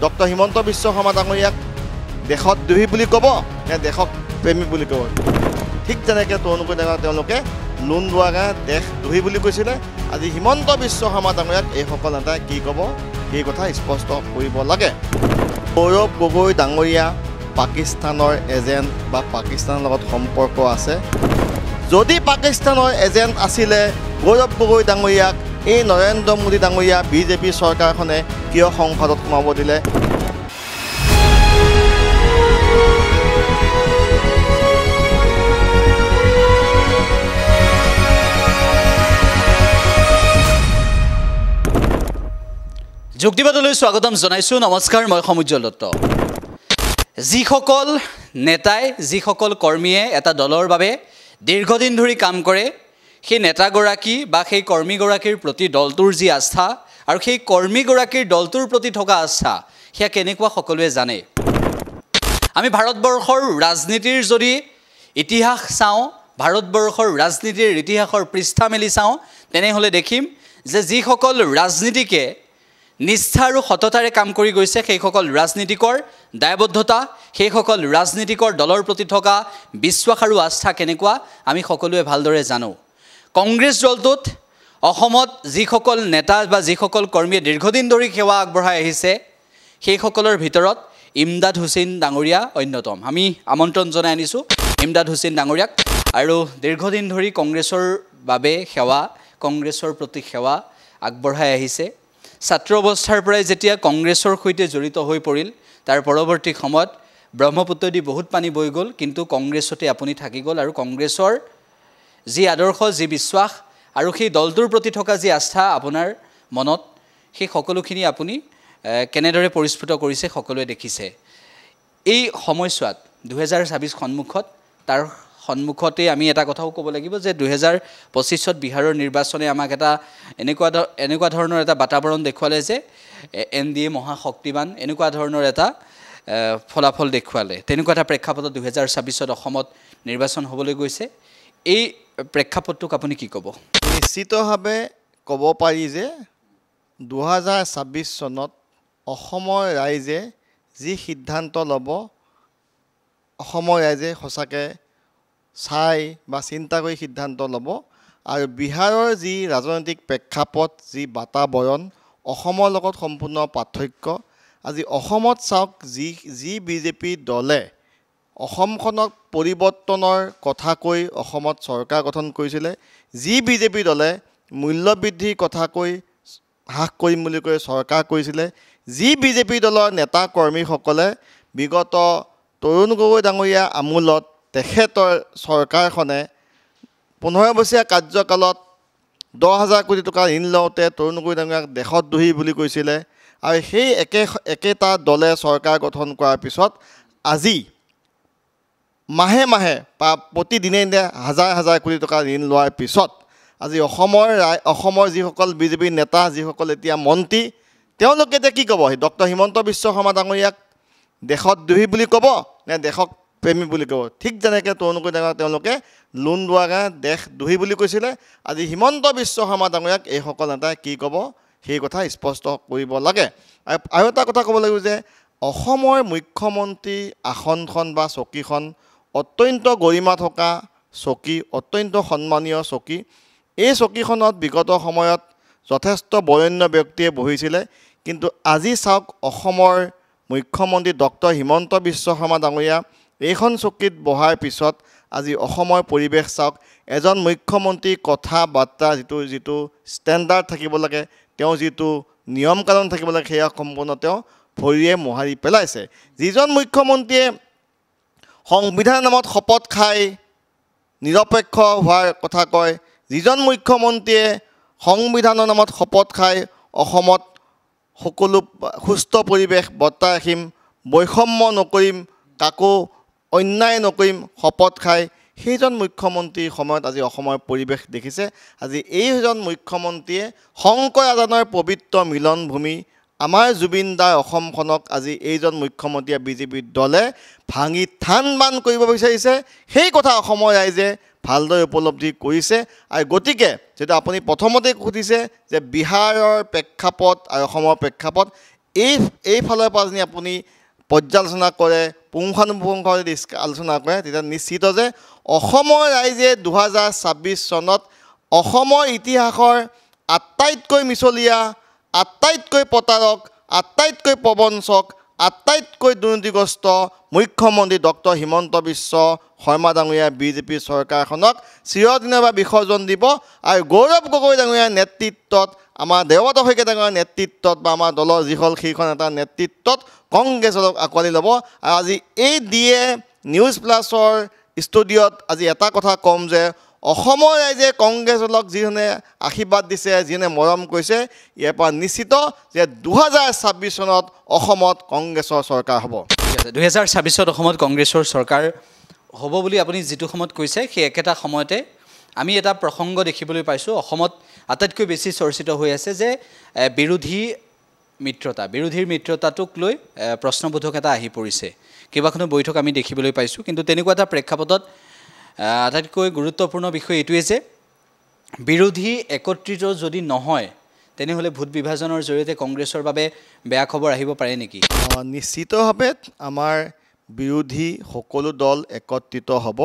Doctor Himanta Biswa Sarma ডাঙৰীয়াক দেশত দ্ৰোহী বুলি ক'ব নে দেশক প্ৰেমী বুলি ক'ব ঠিক তেনেকৈ তেওঁলোকে লোন লোৱাকে দেশ দ্ৰোহী বুলি কৈছিলে আজি হিমন্ত বিশ্ব শৰ্মা ডাঙৰীয়াক এইসকল নেতাই কি ক'ব সেই কথা স্পষ্ট কৰিব লাগে গৌৰৱ গগৈ ডাঙৰীয়া পাকিস্তানৰ এজেণ্ট বা পাকিস্তানৰ লগত সম্পৰ্ক আছে যদি পাকিস্তানৰ এজেণ্ট আছিলে গৌৰৱ গগৈ ডাঙৰীয়াক এই নৰেন্দ্ৰ মোদী ডাঙৰীয়া বিজেপি চৰকাৰখনে কিয় সংসদত সোমাব দিলে যুক্তিবাদলৈ স্বাগতম জনাইছো নমস্কাৰ মই সমুজ্জ্বল দত্ত যিসকল নেতাই যিসকল কৰ্মীয়ে এটা দলৰ বাবে দীৰ্ঘদিন ধৰি কাম কৰে সেই নেতাগৰাকী বা সেই কৰ্মীগৰাকীৰ প্ৰতি দলটোৰ যি আস্থা আৰু সেই কৰ্মীগৰাকীৰ দলটোৰ প্ৰতি থকা আস্থা সেয়া কেনেকুৱা সকলোৱে জানে আমি ভাৰতবৰ্ষৰ ৰাজনীতিৰ যদি ইতিহাস চাওঁ ভাৰতবৰ্ষৰ ৰাজনীতিৰ ইতিহাসৰ পৃষ্ঠা মেলি চাওঁ তেনেহ'লে দেখিম যে যিসকল ৰাজনীতিকে নিষ্ঠা আৰু সততাৰে কাম কৰি গৈছে সেইসকল ৰাজনীতিকৰ দায়বদ্ধতা সেইসকল ৰাজনীতিকৰ দলৰ প্ৰতি থকা বিশ্বাস আৰু আস্থা কেনেকুৱা আমি সকলোৱে ভালদৰে জানো কংগ্ৰেছ দলটোত অসমত যিসকল নেতা বা যিসকল কৰ্মীয়ে দীৰ্ঘদিন ধৰি সেৱা আগবঢ়াই আহিছে সেইসকলৰ ভিতৰত ইমদাদ হুছেইন ডাঙৰীয়া অন্যতম আমি আমন্ত্ৰণ জনাই আনিছোঁ ইমদাদ হুছেইন ডাঙৰীয়াক আৰু দীৰ্ঘদিন ধৰি কংগ্ৰেছৰ বাবে সেৱা কংগ্ৰেছৰ প্ৰতি সেৱা আগবঢ়াই আহিছে ছাত্ৰ অৱস্থাৰ পৰাই যেতিয়া কংগ্ৰেছৰ সৈতে জড়িত হৈ পৰিল তাৰ পৰৱৰ্তী সময়ত ব্ৰহ্মপুত্ৰ দি বহুত পানী বৈ গ'ল কিন্তু কংগ্ৰেছতে আপুনি থাকি গ'ল আৰু কংগ্ৰেছৰ যি আদৰ্শ যি বিশ্বাস আৰু সেই দলটোৰ প্ৰতি থকা যি আস্থা আপোনাৰ মনত সেই সকলোখিনি আপুনি কেনেদৰে পৰিস্ফুট কৰিছে সকলোৱে দেখিছে এই সময়ছোৱাত 2026 সন্মুখত তাৰ সন্মুখতে আমি এটা কথাও ক'ব লাগিব যে 2025ত বিহাৰৰ নিৰ্বাচনে আমাক এটা এনেকুৱা ধৰণৰ এটা বাতাবৰণ দেখুৱালে যে এনডিএ মহাশক্তিবান এনেকুৱা ধৰণৰ এটা ফলাফল দেখুৱালে তেনেকুৱা এটা প্ৰেক্ষাপটত 2026ত অসমত নিৰ্বাচন হ'বলৈ গৈছে এই প্ৰেক্ষাপটটোক আপুনি কি ক'ব নিশ্চিতভাৱে ক'ব পাৰি যে 2026 চনত অসমৰ ৰাইজে যি সিদ্ধান্ত ল'ব অসমৰ ৰাইজে সঁচাকৈ চাই বা চিন্তা কৰি সিদ্ধান্ত ল'ব আৰু বিহাৰৰ যি ৰাজনৈতিক প্ৰেক্ষাপট যি বাতাবৰণ অসমৰ লগত সম্পূৰ্ণ পাৰ্থক্য আজি অসমত চাওক যি বিজেপি দলে অসমখনক পৰিৱৰ্তনৰ কথা কৈ অসমত চৰকাৰ গঠন কৰিছিলে যি বিজেপি দলে মূল্যবৃদ্ধিৰ কথা কৈ হ্ৰাস কৰিম বুলি কৈ চৰকাৰ কৰিছিলে যি বিজেপি দলৰ নেতা কৰ্মীসকলে বিগত তৰুণ গগৈ ডাঙৰীয়া আমোলত তেখেতৰ চৰকাৰখনে 15 বছৰীয়া কাৰ্যকালত 10,000 কোটি টকা ঋণ লওঁতে তৰুণ গগৈ ডাঙৰীয়াক দেশত দ্ৰোহী বুলি কৈছিলে আৰু সেই একেটা দলে চৰকাৰ গঠন কৰাৰ পিছত আজি মাহে মাহে বা প্ৰতিদিনে হাজাৰ কোটি টকা ঋণ লোৱাৰ পিছত আজি অসমৰ যিসকল বিজেপি নেতা যিসকল এতিয়া মন্ত্ৰী তেওঁলোকে এতিয়া কি ক'ব ডক্টৰ হিমন্ত বিশ্ব শৰ্মা ডাঙৰীয়াক দেশত দ্ৰোহী বুলি ক'ব নে দেশক প্ৰেমী বুলি ক'ব ঠিক যেনেকৈ তৰুণ গগৈ ডাঙৰীয়াক তেওঁলোকে লোন লোৱাকে দেশ দ্ৰোহী বুলি কৈছিলে আজি হিমন্ত বিশ্ব শৰ্মা ডাঙৰীয়াক এইসকল নেতাই কি ক'ব সেই কথা স্পষ্ট কৰিব লাগে আৰু এটা কথা ক'ব লাগিব যে অসমৰ মুখ্যমন্ত্ৰী আসনখন বা চকীখন অত্যন্ত গৰিমা থকা চকী অত্যন্ত সন্মানীয় চকী এই চকীখনত বিগত সময়ত যথেষ্ট বৰেণ্য ব্যক্তিয়ে বহিছিলে কিন্তু আজি চাওক অসমৰ মুখ্যমন্ত্ৰী ডক্টৰ হিমন্ত বিশ্ব শৰ্মা ডাঙৰীয়া এইখন চকীত বহাৰ পিছত আজি অসমৰ পৰিৱেশ চাওক এজন মুখ্যমন্ত্ৰীৰ কথা বাৰ্তা যিটো ষ্টেণ্ডাৰ্ড থাকিব লাগে তেওঁ যিটো নিয়ম কানুন থাকিব লাগে সেয়া সম্পূৰ্ণ তেওঁ ভৰিয়ে মোহাৰি পেলাইছে যিজন মুখ্যমন্ত্ৰীয়ে সংবিধানৰ নামত শপত খাই নিৰপেক্ষ হোৱাৰ কথা কয় যিজন মুখ্যমন্ত্ৰীয়ে সংবিধানৰ নামত শপত খাই অসমত সকলো সুস্থ পৰিৱেশ বৰ্তাই ৰাখিম বৈষম্য নকৰিম কাকো অন্যায় নকৰিম শপত খাই সেইজন মুখ্যমন্ত্ৰীৰ সময়ত আজি অসমৰ পৰিৱেশ দেখিছে আজি এইজন মুখ্যমন্ত্ৰীয়ে শংকৰ আজানৰ পবিত্ৰ মিলনভূমি আমাৰ জুবিন দাৰ অসমখনক আজি এইজন মুখ্যমন্ত্ৰীয়ে বিজেপি দলে ভাঙি থান বান কৰিব বিচাৰিছে সেই কথা অসমৰ ৰাইজে ভালদৰে উপলব্ধি কৰিছে আৰু গতিকে যেটা আপুনি প্ৰথমতে সুধিছে যে বিহাৰৰ প্ৰেক্ষাপট আৰু অসমৰ প্ৰেক্ষাপট এইফালৰ পৰা যদি আপুনি পৰ্যালোচনা কৰে পুংখানুপুংখ যদি আলোচনা কৰে তেতিয়া নিশ্চিত যে অসমৰ ৰাইজে 2026 চনত অসমৰ ইতিহাসৰ আটাইতকৈ মিছলীয়া আটাইতকৈ প্ৰতাৰক আটাইতকৈ প্ৰবঞ্চক আটাইতকৈ দুৰ্নীতিগ্ৰস্ত মুখ্যমন্ত্ৰী ডক্টৰ হিমন্ত বিশ্ব শৰ্মা ডাঙৰীয়া বিজেপি চৰকাৰখনক চিৰদিনৰ বাবে বিসৰ্জন দিব আৰু গৌৰৱ গগৈ ডাঙৰীয়াৰ নেতৃত্বত আমাৰ দেৱত শইকীয়া ডাঙৰীয়াৰ নেতৃত্বত বা আমাৰ দলৰ যিসকল শীৰ্ষ নেতাৰ নেতৃত্বত কংগ্ৰেছ দলক আঁকোৱালি ল'ব। আৰু আজি এই দিয়ে নিউজ প্লাছৰ ষ্টুডিঅ'ত আজি এটা কথা ক'ম যে অসমৰ ৰাইজে কংগ্ৰেছ দলক যিধৰণে আশীৰ্বাদ দিছে যিধৰণে মৰম কৰিছে ইয়াৰ পৰা নিশ্চিত যে 2026 চনত অসমত কংগ্ৰেছৰ চৰকাৰ হ'ব। ঠিক আছে 2026 অসমত কংগ্ৰেছৰ চৰকাৰ হ'ব বুলি আপুনি যিটো সময়ত কৈছে সেই একেটা সময়তে আমি এটা প্ৰসংগ দেখিবলৈ পাইছোঁ অসমত আটাইতকৈ বেছি চৰ্চিত হৈ আছে যে বিৰোধীৰ মিত্ৰতাটোক লৈ প্ৰশ্নবোধক এটা আহি পৰিছে কেইবাখনো বৈঠক আমি দেখিবলৈ পাইছোঁ কিন্তু তেনেকুৱা এটা প্ৰেক্ষাপটত আটাইতকৈ গুৰুত্বপূৰ্ণ বিষয় এইটোৱে যে বিৰোধী একত্ৰিত যদি নহয় তেনেহ'লে ভোট বিভাজনৰ জৰিয়তে কংগ্ৰেছৰ বাবে বেয়া খবৰ আহিব পাৰে নেকি? নিশ্চিতভাৱে আমাৰ বিৰোধী সকলো দল একত্ৰিত হ'ব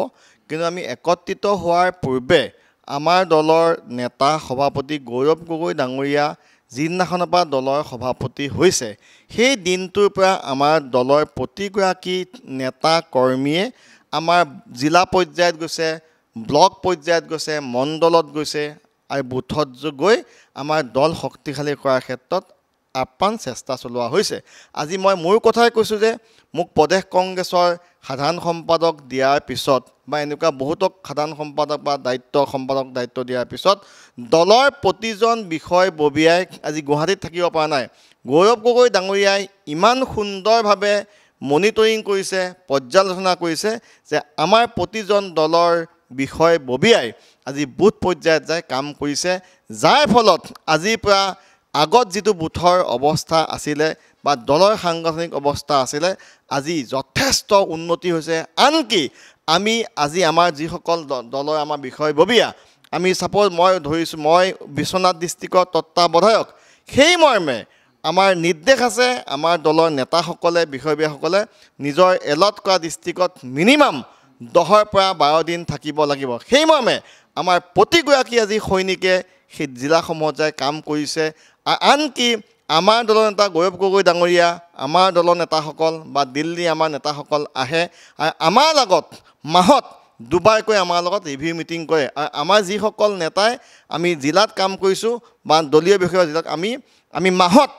কিন্তু আমি একত্ৰিত হোৱাৰ পূৰ্বে আমাৰ দলৰ নেতা সভাপতি গৌৰৱ গগৈ ডাঙৰীয়া যিদিনাখনৰ পৰা দলৰ সভাপতি হৈছে সেই দিনটোৰ পৰা আমাৰ দলৰ প্ৰতিগৰাকী নেতা কৰ্মীয়ে আমাৰ জিলা পৰ্যায়ত গৈছে ব্লক পৰ্যায়ত গৈছে মণ্ডলত গৈছে আৰু বুথত গৈ আমাৰ দল শক্তিশালী কৰাৰ ক্ষেত্ৰত আপ্ৰাণ চেষ্টা চলোৱা হৈছে। আজি মই মোৰ কথাই কৈছোঁ যে মোক প্ৰদেশ কংগ্ৰেছৰ সাধাৰণ সম্পাদক দিয়াৰ পিছত বা এনেকুৱা বহুতক সাধাৰণ সম্পাদক বা সম্পাদক দায়িত্ব দিয়াৰ পিছত দলৰ প্ৰতিজন বিষয়ববীয়াই আজি গুৱাহাটীত থাকিব পৰা নাই। গৌৰৱ গগৈ ডাঙৰীয়াই ইমান সুন্দৰভাৱে মনিটৰিং কৰিছে পৰ্যালোচনা কৰিছে যে আমাৰ প্ৰতিজন দলৰ বিষয়ববীয়াই আজি বুথ পৰ্যায়ত যাই কাম কৰিছে যাৰ ফলত আজিৰ পৰা আগত যিটো বুথৰ অৱস্থা আছিলে বা দলৰ সাংগঠনিক অৱস্থা আছিলে আজি যথেষ্ট উন্নতি হৈছে। আনকি আমি আজি আমাৰ যিসকল দলৰ আমাৰ বিষয়ববীয়া আমি ছাপ'জ মই ধৰিছোঁ মই বিশ্বনাথ ডিষ্ট্ৰিক্টৰ তত্ত্বাৱধায়ক সেই মৰ্মে আমাৰ নিৰ্দেশ আছে আমাৰ দলৰ নেতাসকলে বিষয়ববীয়াসকলে নিজৰ এলট কৰা ডিষ্ট্ৰিক্টত মিনিমাম 10ৰ পৰা 12 দিন থাকিব লাগিব। সেই মৰ্মে আমাৰ প্ৰতিগৰাকী আজি সৈনিকে সেই জিলাসমূহত যাই কাম কৰিছে। আনকি আমাৰ দলৰ নেতা গৌৰৱ গগৈ ডাঙৰীয়া আমাৰ দলৰ নেতাসকল বা দিল্লী আমাৰ নেতাসকল আহে আৰু আমাৰ লগত মাহত দুবাৰকৈ আমাৰ লগত ৰিভিউ মিটিং কৰে আৰু আমাৰ যিসকল নেতাই আমি জিলাত কাম কৰিছোঁ বা দলীয় বিষয়া জিলাত আমি মাহত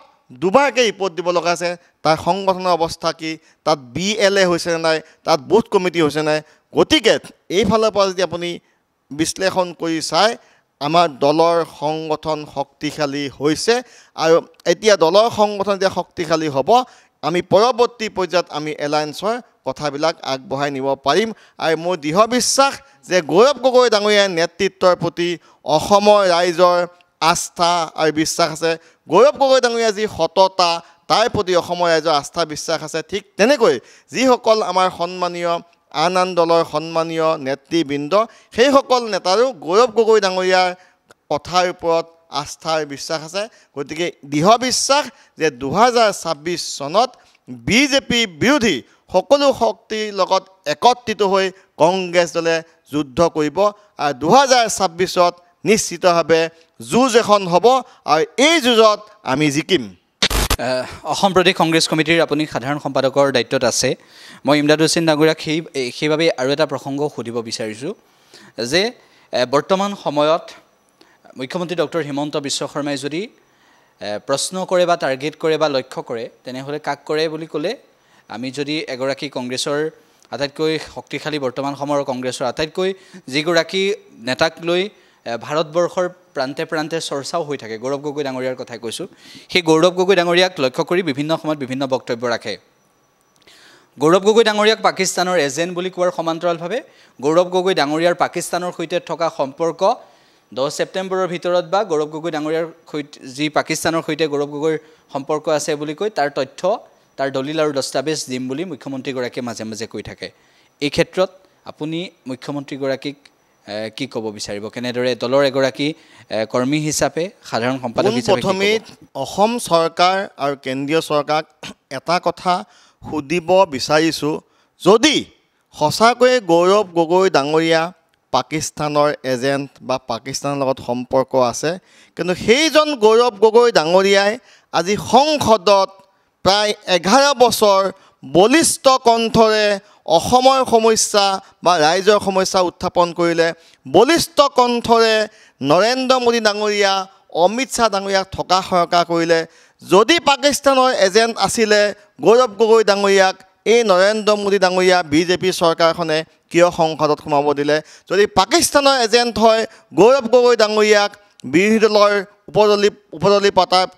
দুবাৰকৈ ৰিপৰ্ট দিব লগা আছে তাৰ সংগঠনৰ অৱস্থা কি তাত BLA হৈছে নাই তাত বুথ কমিটি হৈছে নাই। গতিকে এইফালৰ পৰা যদি আপুনি বিশ্লেষণ কৰি চাই আমাৰ দলৰ সংগঠন শক্তিশালী হৈছে আৰু এতিয়া দলৰ সংগঠন যেতিয়া শক্তিশালী হ'ব আমি পৰৱৰ্তী পৰ্যায়ত আমি এলায়েন্সৰ কথাবিলাক আগবঢ়াই নিব পাৰিম আৰু মোৰ দৃঢ় বিশ্বাস যে গৌৰৱ গগৈ ডাঙৰীয়াৰ নেতৃত্বৰ প্ৰতি অসমৰ ৰাইজৰ আস্থা আৰু বিশ্বাস আছে। গৌৰৱ গগৈ ডাঙৰীয়াৰ যি সততা তাৰ প্ৰতি অসমৰ ৰাইজৰ আস্থা বিশ্বাস আছে। ঠিক তেনেকৈ যিসকল আমাৰ সন্মানীয় আন দলৰ সন্মানীয় নেতৃবৃন্দ সেইসকল নেতাৰো গৌৰৱ গগৈ ডাঙৰীয়াৰ কথাৰ ওপৰত আস্থাৰ বিশ্বাস আছে। গতিকে দৃঢ় বিশ্বাস যে 2026 চনত বিজেপি বিৰোধী সকলো শক্তিৰ লগত একত্ৰিত হৈ কংগ্ৰেছ দলে যুদ্ধ কৰিব আৰু 2026ত নিশ্চিতভাৱে যুঁজ এখন হ'ব আৰু এই যুঁজত আমি জিকিম। অসম প্ৰদেশ কংগ্ৰেছ কমিটিৰ আপুনি সাধাৰণ সম্পাদকৰ দায়িত্বত আছে। মই ইমদাদ হুছেইন ডাঙৰীয়াক সেইবাবে আৰু এটা প্ৰসংগ সুধিব বিচাৰিছোঁ যে বৰ্তমান সময়ত মুখ্যমন্ত্ৰী ডক্টৰ হিমন্ত বিশ্ব শৰ্মাই যদি প্ৰশ্ন কৰে বা টাৰ্গেট কৰে বা লক্ষ্য কৰে তেনেহ'লে কাক কৰে বুলি ক'লে আমি যদি এগৰাকী কংগ্ৰেছৰ আটাইতকৈ শক্তিশালী বৰ্তমান সময়ৰ কংগ্ৰেছৰ আটাইতকৈ যিগৰাকী নেতাক লৈ ভাৰতবৰ্ষৰ প্ৰান্তে প্ৰান্তে চৰ্চাও হৈ থাকে গৌৰৱ গগৈ ডাঙৰীয়াৰ কথাই কৈছোঁ সেই গৌৰৱ গগৈ ডাঙৰীয়াক লক্ষ্য কৰি বিভিন্ন সময়ত বিভিন্ন বক্তব্য ৰাখে। গৌৰৱ গগৈ ডাঙৰীয়াক পাকিস্তানৰ এজেণ্ট বুলি কোৱাৰ সমান্তৰালভাৱে গৌৰৱ গগৈ ডাঙৰীয়াৰ পাকিস্তানৰ সৈতে থকা সম্পৰ্ক 10 ছেপ্টেম্বৰৰ ভিতৰত বা গৌৰৱ গগৈ ডাঙৰীয়াৰ সৈতে যি পাকিস্তানৰ সৈতে গৌৰৱ গগৈৰ সম্পৰ্ক আছে বুলি কৈ তাৰ তথ্য তাৰ দলিল আৰু দস্তাবেজ দিম বুলি মুখ্যমন্ত্ৰীগৰাকীয়ে মাজে মাজে কৈ থাকে। এই ক্ষেত্ৰত আপুনি মুখ্যমন্ত্ৰীগৰাকীক কি ক'ব বিচাৰিব কেনেদৰে দলৰ এগৰাকী কৰ্মী হিচাপে সাধাৰণ সম্পাদক হিচাপে প্ৰথমে অসম চৰকাৰ আৰু কেন্দ্ৰীয় চৰকাৰক এটা কথা সুধিব বিচাৰিছোঁ যদি সঁচাকৈয়ে গৌৰৱ গগৈ ডাঙৰীয়া পাকিস্তানৰ এজেণ্ট বা পাকিস্তানৰ লগত সম্পৰ্ক আছে কিন্তু সেইজন গৌৰৱ গগৈ ডাঙৰীয়াই আজি সংসদত প্ৰায় 11 বছৰ বলিষ্ঠ কণ্ঠৰে অসমৰ সমস্যা বা ৰাইজৰ সমস্যা উত্থাপন কৰিলে বলিষ্ঠ কণ্ঠৰে নৰেন্দ্ৰ মোদী ডাঙৰীয়া অমিত শ্বাহ ডাঙৰীয়াক থকা সৰকা কৰিলে যদি পাকিস্তানৰ এজেণ্ট আছিলে গৌৰৱ গগৈ ডাঙৰীয়াক এই নৰেন্দ্ৰ মোদী ডাঙৰীয়া বিজেপি চৰকাৰখনে কিয় সংসদত সোমাব দিলে যদি পাকিস্তানৰ এজেণ্ট হয় গৌৰৱ গগৈ ডাঙৰীয়াক বিৰোধী দলৰ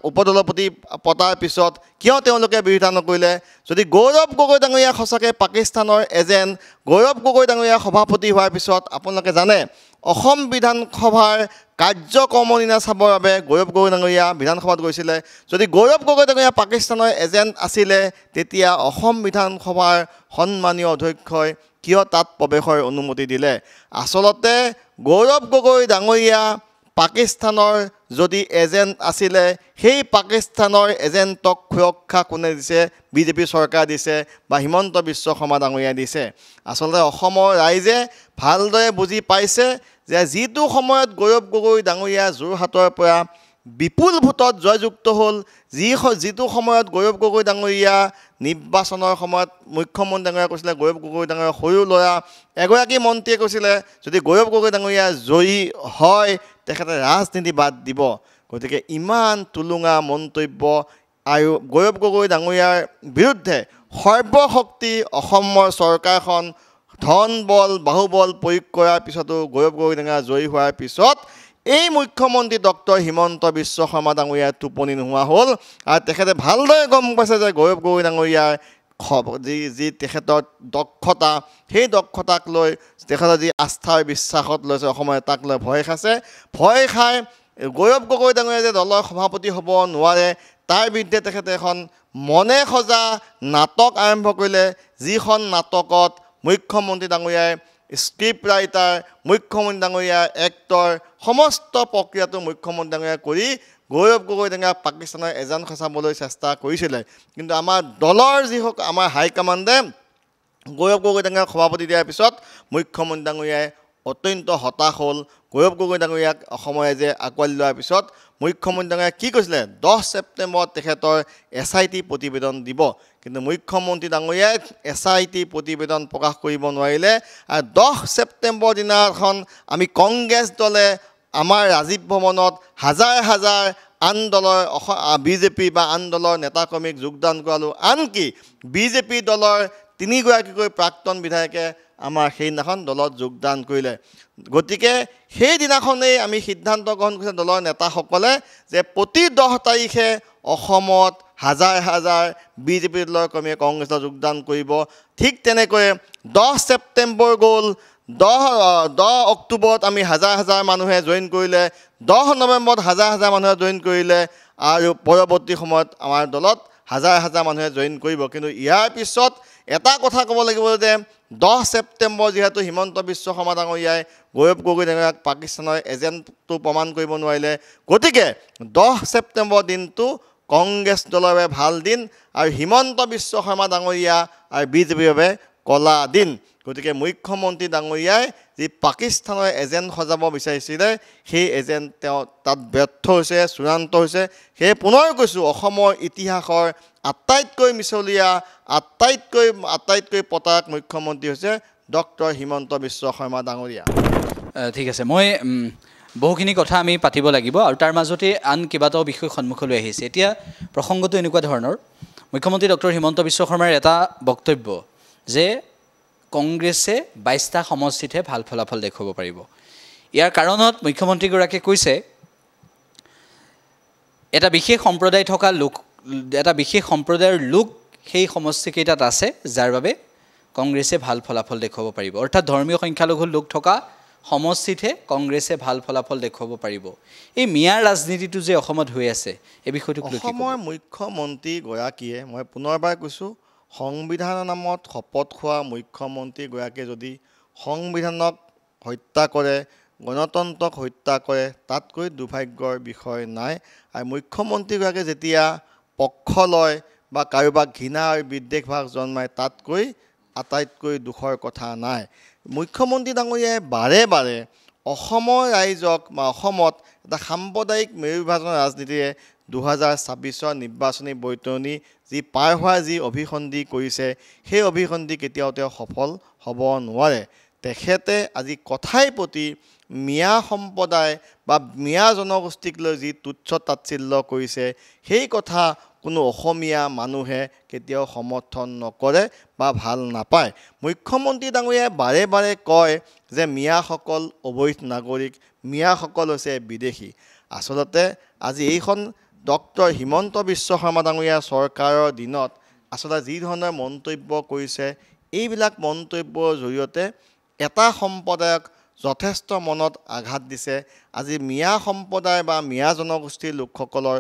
উপদলপতি পতাৰ পিছত কিয় তেওঁলোকে বিৰোধিতা নকৰিলে যদি গৌৰৱ গগৈ ডাঙৰীয়া সঁচাকৈ পাকিস্তানৰ এজেণ্ট গৌৰৱ গগৈ ডাঙৰীয়া সভাপতি হোৱাৰ পিছত আপোনালোকে জানে অসম বিধানসভাৰ কাৰ্যক্ৰমণিনা চাবৰ বাবে গৌৰৱ গগৈ ডাঙৰীয়া বিধানসভাত গৈছিলে যদি গৌৰৱ গগৈ ডাঙৰীয়া পাকিস্তানৰ এজেণ্ট আছিলে তেতিয়া অসম বিধানসভাৰ সন্মানীয় অধ্যক্ষই কিয় তাত প্ৰৱেশৰ অনুমতি দিলে আচলতে গৌৰৱ গগৈ ডাঙৰীয়া পাকিস্তানৰ যদি এজেণ্ট আছিলে সেই পাকিস্তানৰ এজেণ্টক সুৰক্ষা কোনে দিছে বিজেপি চৰকাৰ দিছে বা হিমন্ত বিশ্ব শৰ্মা ডাঙৰীয়াই দিছে আচলতে অসমৰ ৰাইজে ভালদৰে বুজি পাইছে যে যিটো সময়ত গৌৰৱ গগৈ ডাঙৰীয়া যোৰহাটৰ পৰা বিপুল ভোটত জয়যুক্ত হ'ল যিটো সময়ত গৌৰৱ গগৈ ডাঙৰীয়া নিৰ্বাচনৰ সময়ত মুখ্যমন্ত্ৰী ডাঙৰীয়া কৈছিলে গৌৰৱ গগৈ ডাঙৰীয়া সৰু ল'ৰা এগৰাকী মন্ত্ৰীয়ে কৈছিলে যদি গৌৰৱ গগৈ ডাঙৰীয়া জয়ী হয় তেখেতে ৰাজনীতি বাদ দিব গতিকে ইমান তুলুঙা মন্তব্য আৰু গৌৰৱ গগৈ ডাঙৰীয়াৰ বিৰুদ্ধে সৰ্বশক্তি অসমৰ চৰকাৰখন ধন বল বাহুবল প্ৰয়োগ কৰাৰ পিছতো গৌৰৱ গগৈ ডাঙৰীয়া জয়ী হোৱাৰ পিছত এই মুখ্যমন্ত্ৰী ডক্টৰ হিমন্ত বিশ্ব শৰ্মা ডাঙৰীয়াৰ টোপনি নোহোৱা হ'ল আৰু তেখেতে ভালদৰে গম পাইছে যে গৌৰৱ গগৈ ডাঙৰীয়াৰ যি তেখেতৰ দক্ষতা সেই দক্ষতাক লৈ তেখেতৰ যি আস্থাৰ বিশ্বাসত লৈছে অসমৰ তাক লৈ ভয় খাইছে ভয় খাই গৌৰৱ গগৈ ডাঙৰীয়া যে দলৰ সভাপতি হ'ব নোৱাৰে তাৰ বিৰুদ্ধে তেখেতে এখন মনে সজা নাটক আৰম্ভ কৰিলে যিখন নাটকত মুখ্যমন্ত্ৰী ডাঙৰীয়াই স্ক্ৰিপ্ট ৰাইটাৰ মুখ্যমন্ত্ৰী ডাঙৰীয়া এক্টৰ সমস্ত প্ৰক্ৰিয়াটো মুখ্যমন্ত্ৰী ডাঙৰীয়া কৰি গৌৰৱ গগৈ ডাঙৰীয়াক পাকিস্তানৰ এজেণ্ট সচাবলৈ চেষ্টা কৰিছিলে কিন্তু আমাৰ দলৰ যিসকল আমাৰ হাইকমাণ্ডে গৌৰৱ গগৈ ডাঙৰীয়াক সভাপতি দিয়াৰ পিছত মুখ্যমন্ত্ৰী ডাঙৰীয়াই অত্যন্ত হতাশ হ'ল গৌৰৱ গগৈ ডাঙৰীয়াক অসমৰ ৰাইজে আঁকোৱালি লোৱাৰ পিছত মুখ্যমন্ত্ৰী ডাঙৰীয়াই কি কৈছিলে 10 ছেপ্টেম্বৰত তেখেতৰ SIT প্ৰতিবেদন দিব কিন্তু মুখ্যমন্ত্ৰী ডাঙৰীয়াই SIT প্ৰতিবেদন প্ৰকাশ কৰিব নোৱাৰিলে আৰু 10 ছেপ্টেম্বৰ দিনাখন আমি কংগ্ৰেছ দলে আমাৰ ৰাজীৱ ভৱনত হাজাৰ হাজাৰ আন দলৰ বিজেপি বা আন দলৰ নেতাকৰ্মীক যোগদান কৰালোঁ আনকি বিজেপি দলৰ 3 গৰাকীকৈ প্ৰাক্তন বিধায়কে আমাৰ সেইদিনাখন দলত যোগদান কৰিলে গতিকে সেইদিনাখনেই আমি সিদ্ধান্ত গ্ৰহণ কৰিছে দলৰ নেতাসকলে যে প্ৰতি 10 তাৰিখে অসমত হাজাৰ হাজাৰ বিজেপি দলৰ কৰ্মীয়ে কংগ্ৰেছত যোগদান কৰিব ঠিক তেনেকৈ 10 ছেপ্টেম্বৰ গ'ল 10 অক্টোবৰত আমি হাজাৰ হাজাৰ মানুহে জইন কৰিলে 10 নৱেম্বৰত হাজাৰ হাজাৰ মানুহে জইন কৰিলে আৰু পৰৱৰ্তী সময়ত আমাৰ দলত হাজাৰ হাজাৰ মানুহে জইন কৰিব কিন্তু ইয়াৰ পিছত এটা কথা ক'ব লাগিব যে 10 ছেপ্টেম্বৰ যিহেতু হিমন্ত বিশ্ব শৰ্মা ডাঙৰীয়াই গৌৰৱ গগৈ ডাঙৰীয়াক পাকিস্তানৰ এজেণ্টটো প্ৰমাণ কৰিব নোৱাৰিলে গতিকে 10 ছেপ্টেম্বৰ দিনটো কংগ্ৰেছ দলৰ বাবে ভাল দিন আৰু হিমন্ত বিশ্ব শৰ্মা ডাঙৰীয়া আৰু বিজেপিৰ বাবে কলা দিন গতিকে মুখ্যমন্ত্ৰী ডাঙৰীয়াই যি পাকিস্তানৰ এজেণ্ট সজাব বিচাৰিছিলে সেই এজেণ্ট তেওঁ তাত ব্যৰ্থ হৈছে চূড়ান্ত হৈছে সেয়ে পুনৰ কৈছোঁ অসমৰ ইতিহাসৰ আটাইতকৈ মিছলীয়া আটাইতকৈ পতাক মুখ্যমন্ত্ৰী হৈছে ডক্টৰ হিমন্ত বিশ্ব শৰ্মা ডাঙৰীয়া ঠিক আছে মই বহুখিনি কথা আমি পাতিব লাগিব আৰু তাৰ মাজতে আন কেইবাটাও বিষয় সন্মুখলৈ আহিছে এতিয়া প্ৰসংগটো এনেকুৱা ধৰণৰ মুখ্যমন্ত্ৰী ডক্টৰ হিমন্ত বিশ্ব শৰ্মাৰ এটা বক্তব্য যে কংগ্ৰেছে 22টা সমষ্টিতহে ভাল ফলাফল দেখুৱাব পাৰিব ইয়াৰ কাৰণত মুখ্যমন্ত্ৰীগৰাকীয়ে কৈছে এটা বিশেষ সম্প্ৰদায়ৰ লোক সেই সমষ্টিকেইটাত আছে যাৰ বাবে কংগ্ৰেছে ভাল ফলাফল দেখুৱাব পাৰিব অৰ্থাৎ ধৰ্মীয় সংখ্যালঘু লোক থকা সমষ্টিতহে কংগ্ৰেছে ভাল ফলাফল দেখুৱাব পাৰিব এই মিয়াৰ ৰাজনীতিটো যে অসমত হৈ আছে এই বিষয়টো কি অসমৰ মুখ্যমন্ত্ৰীগৰাকীয়ে মই পুনৰবাৰ কৈছোঁ সংবিধানৰ নামত শপত খোৱা মুখ্যমন্ত্ৰীগৰাকীয়ে যদি সংবিধানক হত্যা কৰে, গণতন্ত্ৰক হত্যা কৰে, তাতকৈ দুৰ্ভাগ্যৰ বিষয় নাই। আৰু মুখ্যমন্ত্ৰীগৰাকীয়ে যেতিয়া পক্ষ লয় বা কাৰোবাক ঘৃণা আৰু বিদ্বেষ ভাৱ জন্মায়, তাতকৈ আটাইতকৈ দুখৰ কথা নাই। মুখ্যমন্ত্ৰী ডাঙৰীয়াই বাৰে বাৰে অসমৰ ৰাইজক বা অসমত এটা সাম্প্ৰদায়িক মেৰুবিভাজনৰ ৰাজনীতিৰে 2026 নিৰ্বাচনী বৈতৰণি যি পাৰ হোৱাৰ যি অভিসন্ধি কৰিছে, সেই অভিসন্ধি কেতিয়াও তেওঁ সফল হ'ব নোৱাৰে। তেখেতে আজি কথাই প্ৰতি মিয়া সম্প্ৰদায় বা মিয়া জনগোষ্ঠীক লৈ যি তুচ্ছ তাচ্ছিল্য কৰিছে, সেই কথা কোনো অসমীয়া মানুহে কেতিয়াও সমৰ্থন নকৰে বা ভাল নাপায়। মুখ্যমন্ত্ৰী ডাঙৰীয়াই বাৰে বাৰে কয় যে মিয়াসকল অবৈধ নাগৰিক, মিয়াসকল হৈছে বিদেশী। আচলতে আজি এইখন ডক্টৰ হিমন্ত বিশ্ব শৰ্মা ডাঙৰীয়াৰ চৰকাৰৰ দিনত আচলতে যি ধৰণৰ মন্তব্য কৰিছে, এইবিলাক মন্তব্যৰ জৰিয়তে এটা সম্প্ৰদায়ক যথেষ্ট মনত আঘাত দিছে। আজি মিয়া সম্প্ৰদায় বা মিয়া জনগোষ্ঠীৰ লোকসকলৰ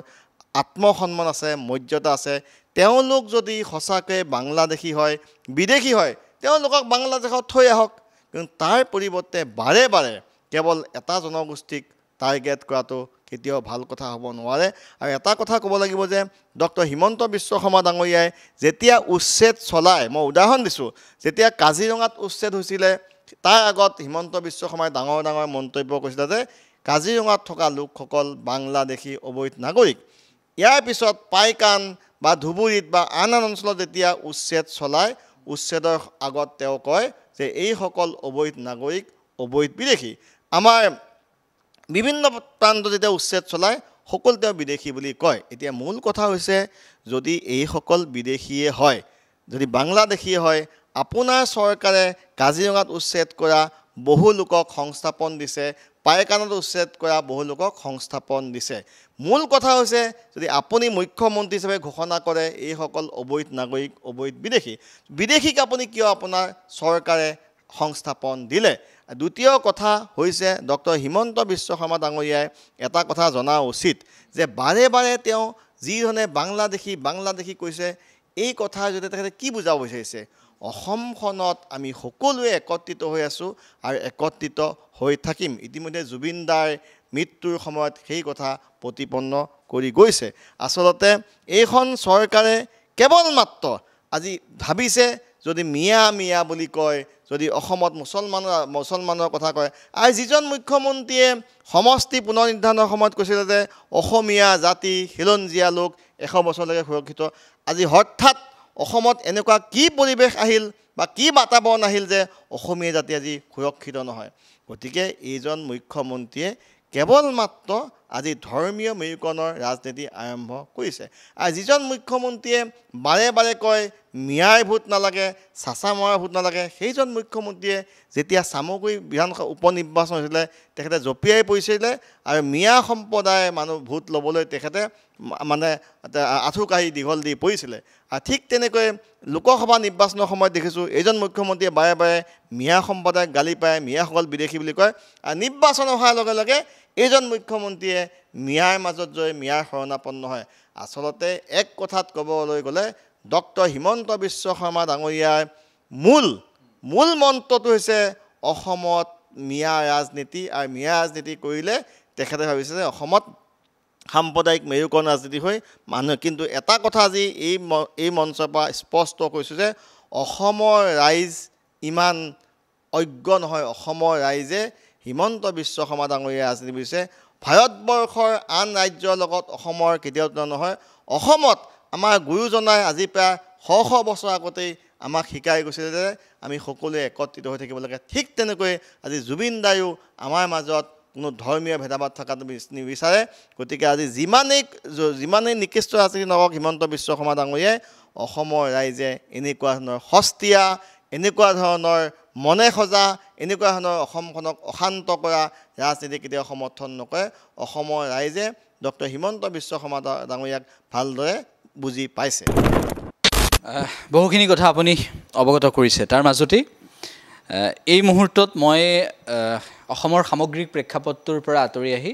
আত্মসন্মান আছে, মৰ্যাদা আছে। তেওঁলোক যদি সঁচাকৈ বাংলাদেশী হয়, বিদেশী হয়, তেওঁলোকক বাংলাদেশত থৈ আহক। কিন্তু তাৰ পৰিৱৰ্তে বাৰে বাৰে কেৱল এটা জনগোষ্ঠীক টাৰ্গেট কৰাটো কেতিয়াও ভাল কথা হ'ব নোৱাৰে। আৰু এটা কথা ক'ব লাগিব যে ডক্টৰ হিমন্ত বিশ্ব শৰ্মা ডাঙৰীয়াই যেতিয়া উচ্ছেদ চলায়, মই উদাহৰণ দিছোঁ, যেতিয়া কাজিৰঙাত উচ্ছেদ হৈছিলে, তাৰ আগত হিমন্ত বিশ্ব শৰ্মাই ডাঙৰ ডাঙৰ মন্তব্য কৰিছিলে যে কাজিৰঙাত থকা লোকসকল বাংলাদেশী অবৈধ নাগৰিক। ইয়াৰ পিছত পাইকান বা ধুবুৰীত বা আন আন অঞ্চলত যেতিয়া উচ্ছেদ চলায়, উচ্ছেদৰ আগত তেওঁ কয় যে এইসকল অবৈধ নাগৰিক, অবৈধ বিদেশী। আমাৰ বিভিন্ন প্ৰান্তত যেতিয়া উচ্ছেদ চলায়, সকলো তেওঁ বিদেশী বুলি কয়। এতিয়া মূল কথা হৈছে, যদি এইসকল বিদেশীয়ে হয়, যদি বাংলাদেশীয়ে হয়, আপোনাৰ চৰকাৰে কাজিৰঙাত উচ্ছেদ কৰা বহু লোকক সংস্থাপন দিছে, পাইকানত উচ্ছেদ কৰা বহু লোকক সংস্থাপন দিছে। মূল কথা হৈছে, যদি আপুনি মুখ্যমন্ত্ৰী হিচাপে ঘোষণা কৰে এইসকল অবৈধ নাগৰিক, অবৈধ বিদেশী, বিদেশীক আপুনি কিয় আপোনাৰ চৰকাৰে সংস্থাপন দিলে? দ্বিতীয় কথা হৈছে, ডক্টৰ হিমন্ত বিশ্ব শৰ্মা ডাঙৰীয়াই এটা কথা জনা উচিত যে বাৰে বাৰে তেওঁ যিধৰণে বাংলাদেশী বাংলাদেশী কৈছে, এই কথাৰ জৰিয়তে তেখেতে কি বুজাব বিচাৰিছে? অসমখনত আমি সকলোৱে একত্ৰিত হৈ আছোঁ আৰু একত্ৰিত হৈ থাকিম। ইতিমধ্যে জুবিন দাৰ মৃত্যুৰ সময়ত সেই কথা প্ৰতিপন্ন কৰি গৈছে। আচলতে এইখন চৰকাৰে কেৱল মাত্ৰ আজি ভাবিছে, যদি মিয়া মিয়া বুলি কয়, যদি অসমত মুছলমানৰ কথা কয়, আৰু যিজন মুখ্যমন্ত্ৰীয়ে সমষ্টি পুনৰ নিৰ্ধাৰণৰ সময়ত কৈছিলে যে অসমীয়া জাতি খিলঞ্জীয়া লোক 100 বছৰলৈকে সুৰক্ষিত, আজি হঠাৎ অসমত এনেকুৱা কি পৰিৱেশ আহিল বা কি বাতাবৰণ আহিল যে অসমীয়া জাতি আজি সুৰক্ষিত নহয়? গতিকে এইজন মুখ্যমন্ত্ৰীয়ে কেৱল মাত্ৰ আজি ধৰ্মীয় মেৰুকৰণৰ ৰাজনীতি আৰম্ভ কৰিছে। আৰু যিজন মুখ্যমন্ত্ৰীয়ে বাৰে বাৰে কয় মিয়াৰ ভোট নালাগে, চাচা মৰাৰ ভোট নালাগে, সেইজন মুখ্যমন্ত্ৰীয়ে যেতিয়া চামগুৰি বিধানসভা উপ নিৰ্বাচন হৈছিলে, তেখেতে জঁপিয়াই পৰিছিলে আৰু মিয়া সম্প্ৰদায়ে মানুহ ভোট ল'বলৈ তেখেতে মানে আঁঠু কাঢ়ি দীঘল দি পৰিছিলে। আৰু ঠিক তেনেকৈ লোকসভা নিৰ্বাচনৰ সময়ত দেখিছোঁ এইজন মুখ্যমন্ত্ৰীয়ে বাৰে বাৰে মিয়া সম্প্ৰদায়ক গালি পায়, মিয়াসকল বিদেশী বুলি কয়। আৰু নিৰ্বাচন হোৱাৰ লগে লগে এইজন মুখ্যমন্ত্ৰীয়ে মিয়াৰ মাজত গৈ মিয়াৰ শৰণাপন্ন হয়। আচলতে এক কথাত ক'বলৈ গ'লে ডক্টৰ হিমন্ত বিশ্ব শৰ্মা ডাঙৰীয়াৰ মূল মন্ত্ৰটো হৈছে অসমত মিয়া ৰাজনীতি। আৰু মিয়া ৰাজনীতি কৰিলে তেখেতে ভাবিছে যে অসমত সাম্প্ৰদায়িক মেৰুকৰণ ৰাজনীতি হৈ মানুহ। কিন্তু এটা কথা আজি এই মঞ্চৰ পৰা স্পষ্ট কৈছোঁ যে অসমৰ ৰাইজ ইমান অজ্ঞ নহয়। অসমৰ ৰাইজে হিমন্ত বিশ্ব শৰ্মা ডাঙৰীয়াই ৰাজনীতি বুজিছে। ভাৰতবৰ্ষৰ আন ৰাজ্যৰ লগত অসমৰ কেতিয়াও তুলনা নহয়। অসমত আমাৰ গুৰুজনাই আজি প্ৰায় শ বছৰ আগতেই আমাক শিকাই গৈছিলে যে আমি সকলোৱে একত্ৰিত হৈ থাকিব লাগে। ঠিক তেনেকৈ আজি জুবিন দায়ো আমাৰ মাজত কোনো ধৰ্মীয় ভেদাভেদ থকাটো নিবিচাৰে। গতিকে আজি যিমানেই নিকৃষ্ট ৰাজনীতি নকৰক হিমন্ত বিশ্ব শৰ্মা ডাঙৰীয়াই, অসমৰ ৰাইজে এনেকুৱা ধৰণৰ সস্তীয়া, এনেকুৱা ধৰণৰ মনে সজা, এনেকুৱা ধৰণৰ অসমখনক অশান্ত কৰা ৰাজনীতি কেতিয়াও সমৰ্থন নকৰে। অসমৰ ৰাইজে ডক্টৰ হিমন্ত বিশ্ব শৰ্মা ডাঙৰীয়াক ভালদৰে বুজি পাইছে। বহুখিনি কথা আপুনি অৱগত কৰিছে। তাৰ মাজতেই এই মুহূৰ্তত মই অসমৰ সামগ্ৰিক প্ৰেক্ষাপটটোৰ পৰা আঁতৰি আহি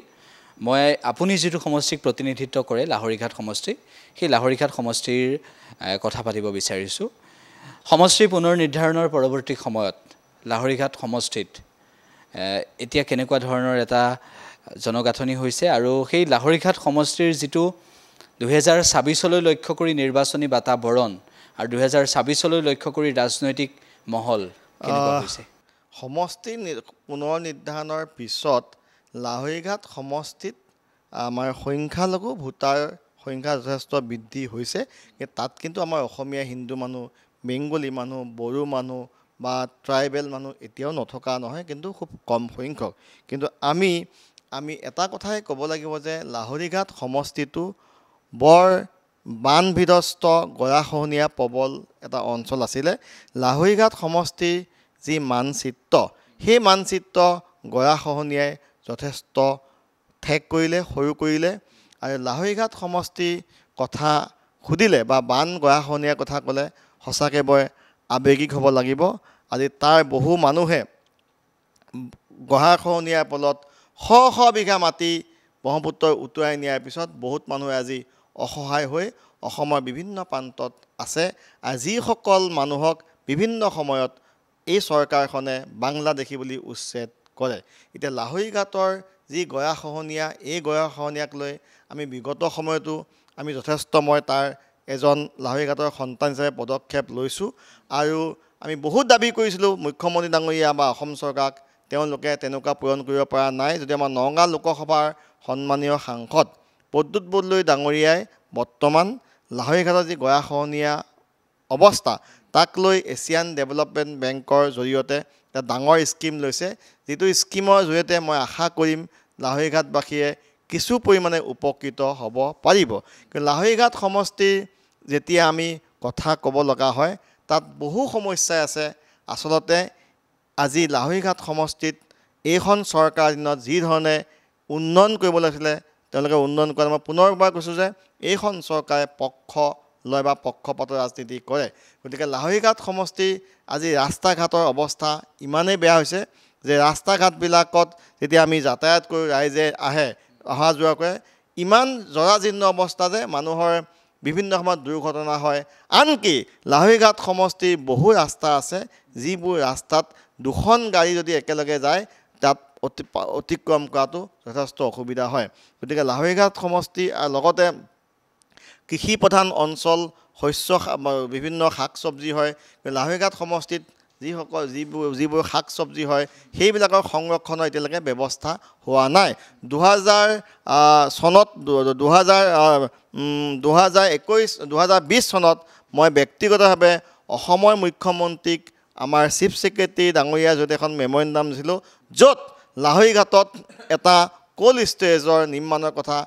মই আপুনি যিটো সমষ্টিক প্ৰতিনিধিত্ব কৰে লাহৰীঘাট সমষ্টি, সেই লাহৰীঘাট সমষ্টিৰ কথা পাতিব বিচাৰিছোঁ। সমষ্টিৰ পুনৰ নিৰ্ধাৰণৰ পৰৱৰ্তী সময়ত লাহৰীঘাট সমষ্টিত এতিয়া কেনেকুৱা ধৰণৰ এটা জনগাঁথনি হৈছে আৰু সেই লাহৰীঘাট সমষ্টিৰ যিটো 2026লৈ লক্ষ্য কৰি নিৰ্বাচনী বাতাবৰণ আৰু 2026লৈ লক্ষ্য কৰি ৰাজনৈতিক মহল কেনেকুৱা হৈছে সমষ্টি পুনৰ নিৰ্ধাৰণৰ পিছত লাহৰীঘাট সমষ্টিত আমাৰ সংখ্যালঘু ভোটাৰ সংখ্যা যথেষ্ট বৃদ্ধি হৈছে তাত কিন্তু আমাৰ অসমীয়া হিন্দু মানুহ বেংগলী মানুহ বড়ো মানুহ বা ট্ৰাইবেল মানুহ এতিয়াও নথকা নহয় কিন্তু খুব কম সংখ্যক কিন্তু আমি এটা কথাই ক'ব লাগিব যে লাহৰীঘাট সমষ্টিটো বৰ বানবিধ্বস্ত গৰাখহনীয়া প্ৰবল এটা অঞ্চল আছিলে লাহৰীঘাট সমষ্টিৰ যি মানচিত্ৰ সেই মানচিত্ৰ গৰাখহনীয়াই যথেষ্ট ঠেক কৰিলে সৰু কৰিলে আৰু লাহৰীঘাট সমষ্টিৰ কথা সুধিলে বা বান গৰাখহনীয়াৰ কথা ক'লে সঁচাকৈ বৰ আৱেগিক হ'ব লাগিব আজি তাৰ বহু মানুহে গৰাখহনীয়াৰ ফলত শ বিঘা মাটি ব্ৰহ্মপুত্ৰৰ উটুৱাই নিয়াৰ পিছত বহুত মানুহে আজি অসহায় হৈ অসমৰ বিভিন্ন প্ৰান্তত আছে আৰু যিসকল মানুহক বিভিন্ন সময়ত এই চৰকাৰখনে বাংলাদেশী বুলি উচ্ছেদ কৰে এতিয়া লাহৰীঘাটৰ যি গৰাখহনীয়া এই গৰাখহনীয়াক লৈ আমি বিগত সময়তো আমি যথেষ্ট মই তাৰ এজন লাহৰীঘাটৰ সন্তান হিচাপে পদক্ষেপ লৈছোঁ আৰু আমি বহুত দাবী কৰিছিলোঁ মুখ্যমন্ত্ৰী ডাঙৰীয়া বা অসম চৰকাৰক তেওঁলোকে তেনেকুৱা পূৰণ কৰিব পৰা নাই যদি আমাৰ নগাঁও লোকসভাৰ সন্মানীয় সাংসদ প্ৰদ্যুৎ বৰদলৈ ডাঙৰীয়াই বৰ্তমান লাহৰীঘাটৰ যি গৰাখহনীয়া অৱস্থা তাক লৈ এছিয়ান ডেভেলপমেণ্ট বেংকৰ জৰিয়তে এটা ডাঙৰ স্কিম লৈছে যিটো স্কিমৰ জৰিয়তে মই আশা কৰিম লাহৰীঘাটবাসীয়ে কিছু পৰিমাণে উপকৃত হ'ব পাৰিব কিন্তু লাহৰীঘাট সমষ্টিৰ যেতিয়া আমি কথা ক'ব লগা হয় তাত বহু সমস্যাই আছে আচলতে আজি লাহৰীঘাট সমষ্টিত এইখন চৰকাৰ দিনত যি ধৰণে উন্নয়ন কৰিব লাগিছিলে তেওঁলোকে উন্নয়ন কৰা মই পুনৰবাৰ কৈছোঁ যে এইখন চৰকাৰে পক্ষ লয় বা পক্ষপাতৰ ৰাজনীতি কৰে গতিকে লাহৰীঘাট সমষ্টিৰ আজি ৰাস্তা ঘাটৰ অৱস্থা ইমানেই বেয়া হৈছে যে ৰাস্তা ঘাটবিলাকত যেতিয়া আমি যাতায়াত কৰোঁ ৰাইজে আহে অহা যোৱা কৰে ইমান জৰাজীৰ্ণ অৱস্থা যে মানুহৰ বিভিন্ন সময়ত দুৰ্ঘটনা হয় আনকি লাহৰীঘাট সমষ্টিৰ বহু ৰাস্তা আছে যিবোৰ ৰাস্তাত দুখন গাড়ী যদি একেলগে যায় তাত অতিক্ৰম কৰাটো যথেষ্ট অসুবিধা হয় গতিকে লাহৰীঘাট সমষ্টি আৰু লগতে কৃষি প্ৰধান অঞ্চল শস্য বিভিন্ন শাক চব্জি হয় লাহৰীঘাট সমষ্টিত যিবোৰ শাক চব্জি হয় সেইবিলাকৰ সংৰক্ষণৰ এতিয়ালৈকে ব্যৱস্থা হোৱা নাই 2020 চনত মই ব্যক্তিগতভাৱে অসমৰ মুখ্যমন্ত্ৰীক আমাৰ চিফ ছেক্ৰেটাৰী ডাঙৰীয়াৰ জৰিয়তে এখন মেমৰেণ্ডাম দিছিলোঁ য'ত লাহৰীঘাটত এটা কোল্ড ষ্টোৰেজৰ নিৰ্মাণৰ কথা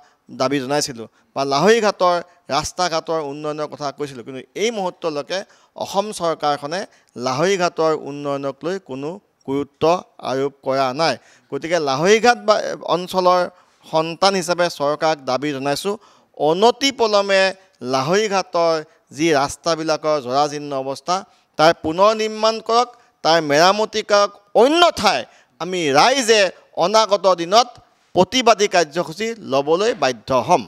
দাবী জনাইছিলোঁ বা লাহৰীঘাটৰ ৰাস্তা ঘাটৰ উন্নয়নৰ কথা কৈছিলোঁ কিন্তু এই মুহূৰ্তলৈকে অসম চৰকাৰখনে লাহৰীঘাটৰ উন্নয়নক লৈ কোনো গুৰুত্ব আৰোপ কৰা নাই গতিকে লাহৰীঘাট অঞ্চলৰ সন্তান হিচাপে চৰকাৰক দাবী জনাইছোঁ অনতিপলমে লাহৰীঘাটৰ যি ৰাস্তাবিলাকৰ জৰাজীৰ্ণ অৱস্থা তাৰ পুনৰ নিৰ্মাণ কৰক তাৰ মেৰামতি কৰক অন্যথাই আমি ৰাইজে অনাগত দিনত প্ৰতিবাদী কাৰ্যসূচী ল'বলৈ বাধ্য হ'ম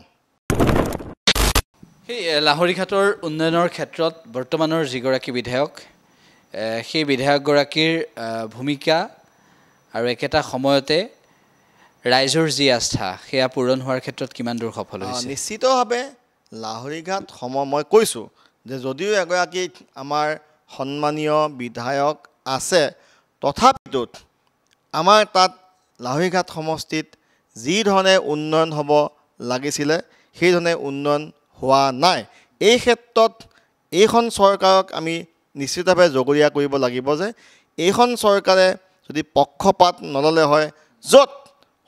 সেই লাহৰীঘাটৰ উন্নয়নৰ ক্ষেত্ৰত বৰ্তমানৰ যিগৰাকী বিধায়ক সেই বিধায়কগৰাকীৰ ভূমিকা আৰু একেটা সময়তে ৰাইজৰ যি আস্থা সেয়া পূৰণ হোৱাৰ ক্ষেত্ৰত কিমান দূৰ সফল হৈছে নিশ্চিতভাৱে লাহৰীঘাট মই কৈছোঁ যে যদিও এগৰাকী আমাৰ সন্মানীয় বিধায়ক আছে তথাপিতো আমাৰ তাত লাহৰীঘাট সমষ্টিত যি ধৰণে উন্নয়ন হ'ব লাগিছিলে সেইধৰণে উন্নয়ন হোৱা নাই এই ক্ষেত্ৰত এইখন চৰকাৰক আমি নিশ্চিতভাৱে জগৰীয়া কৰিব লাগিব যে এইখন চৰকাৰে যদি পক্ষপাত নল'লে হয় য'ত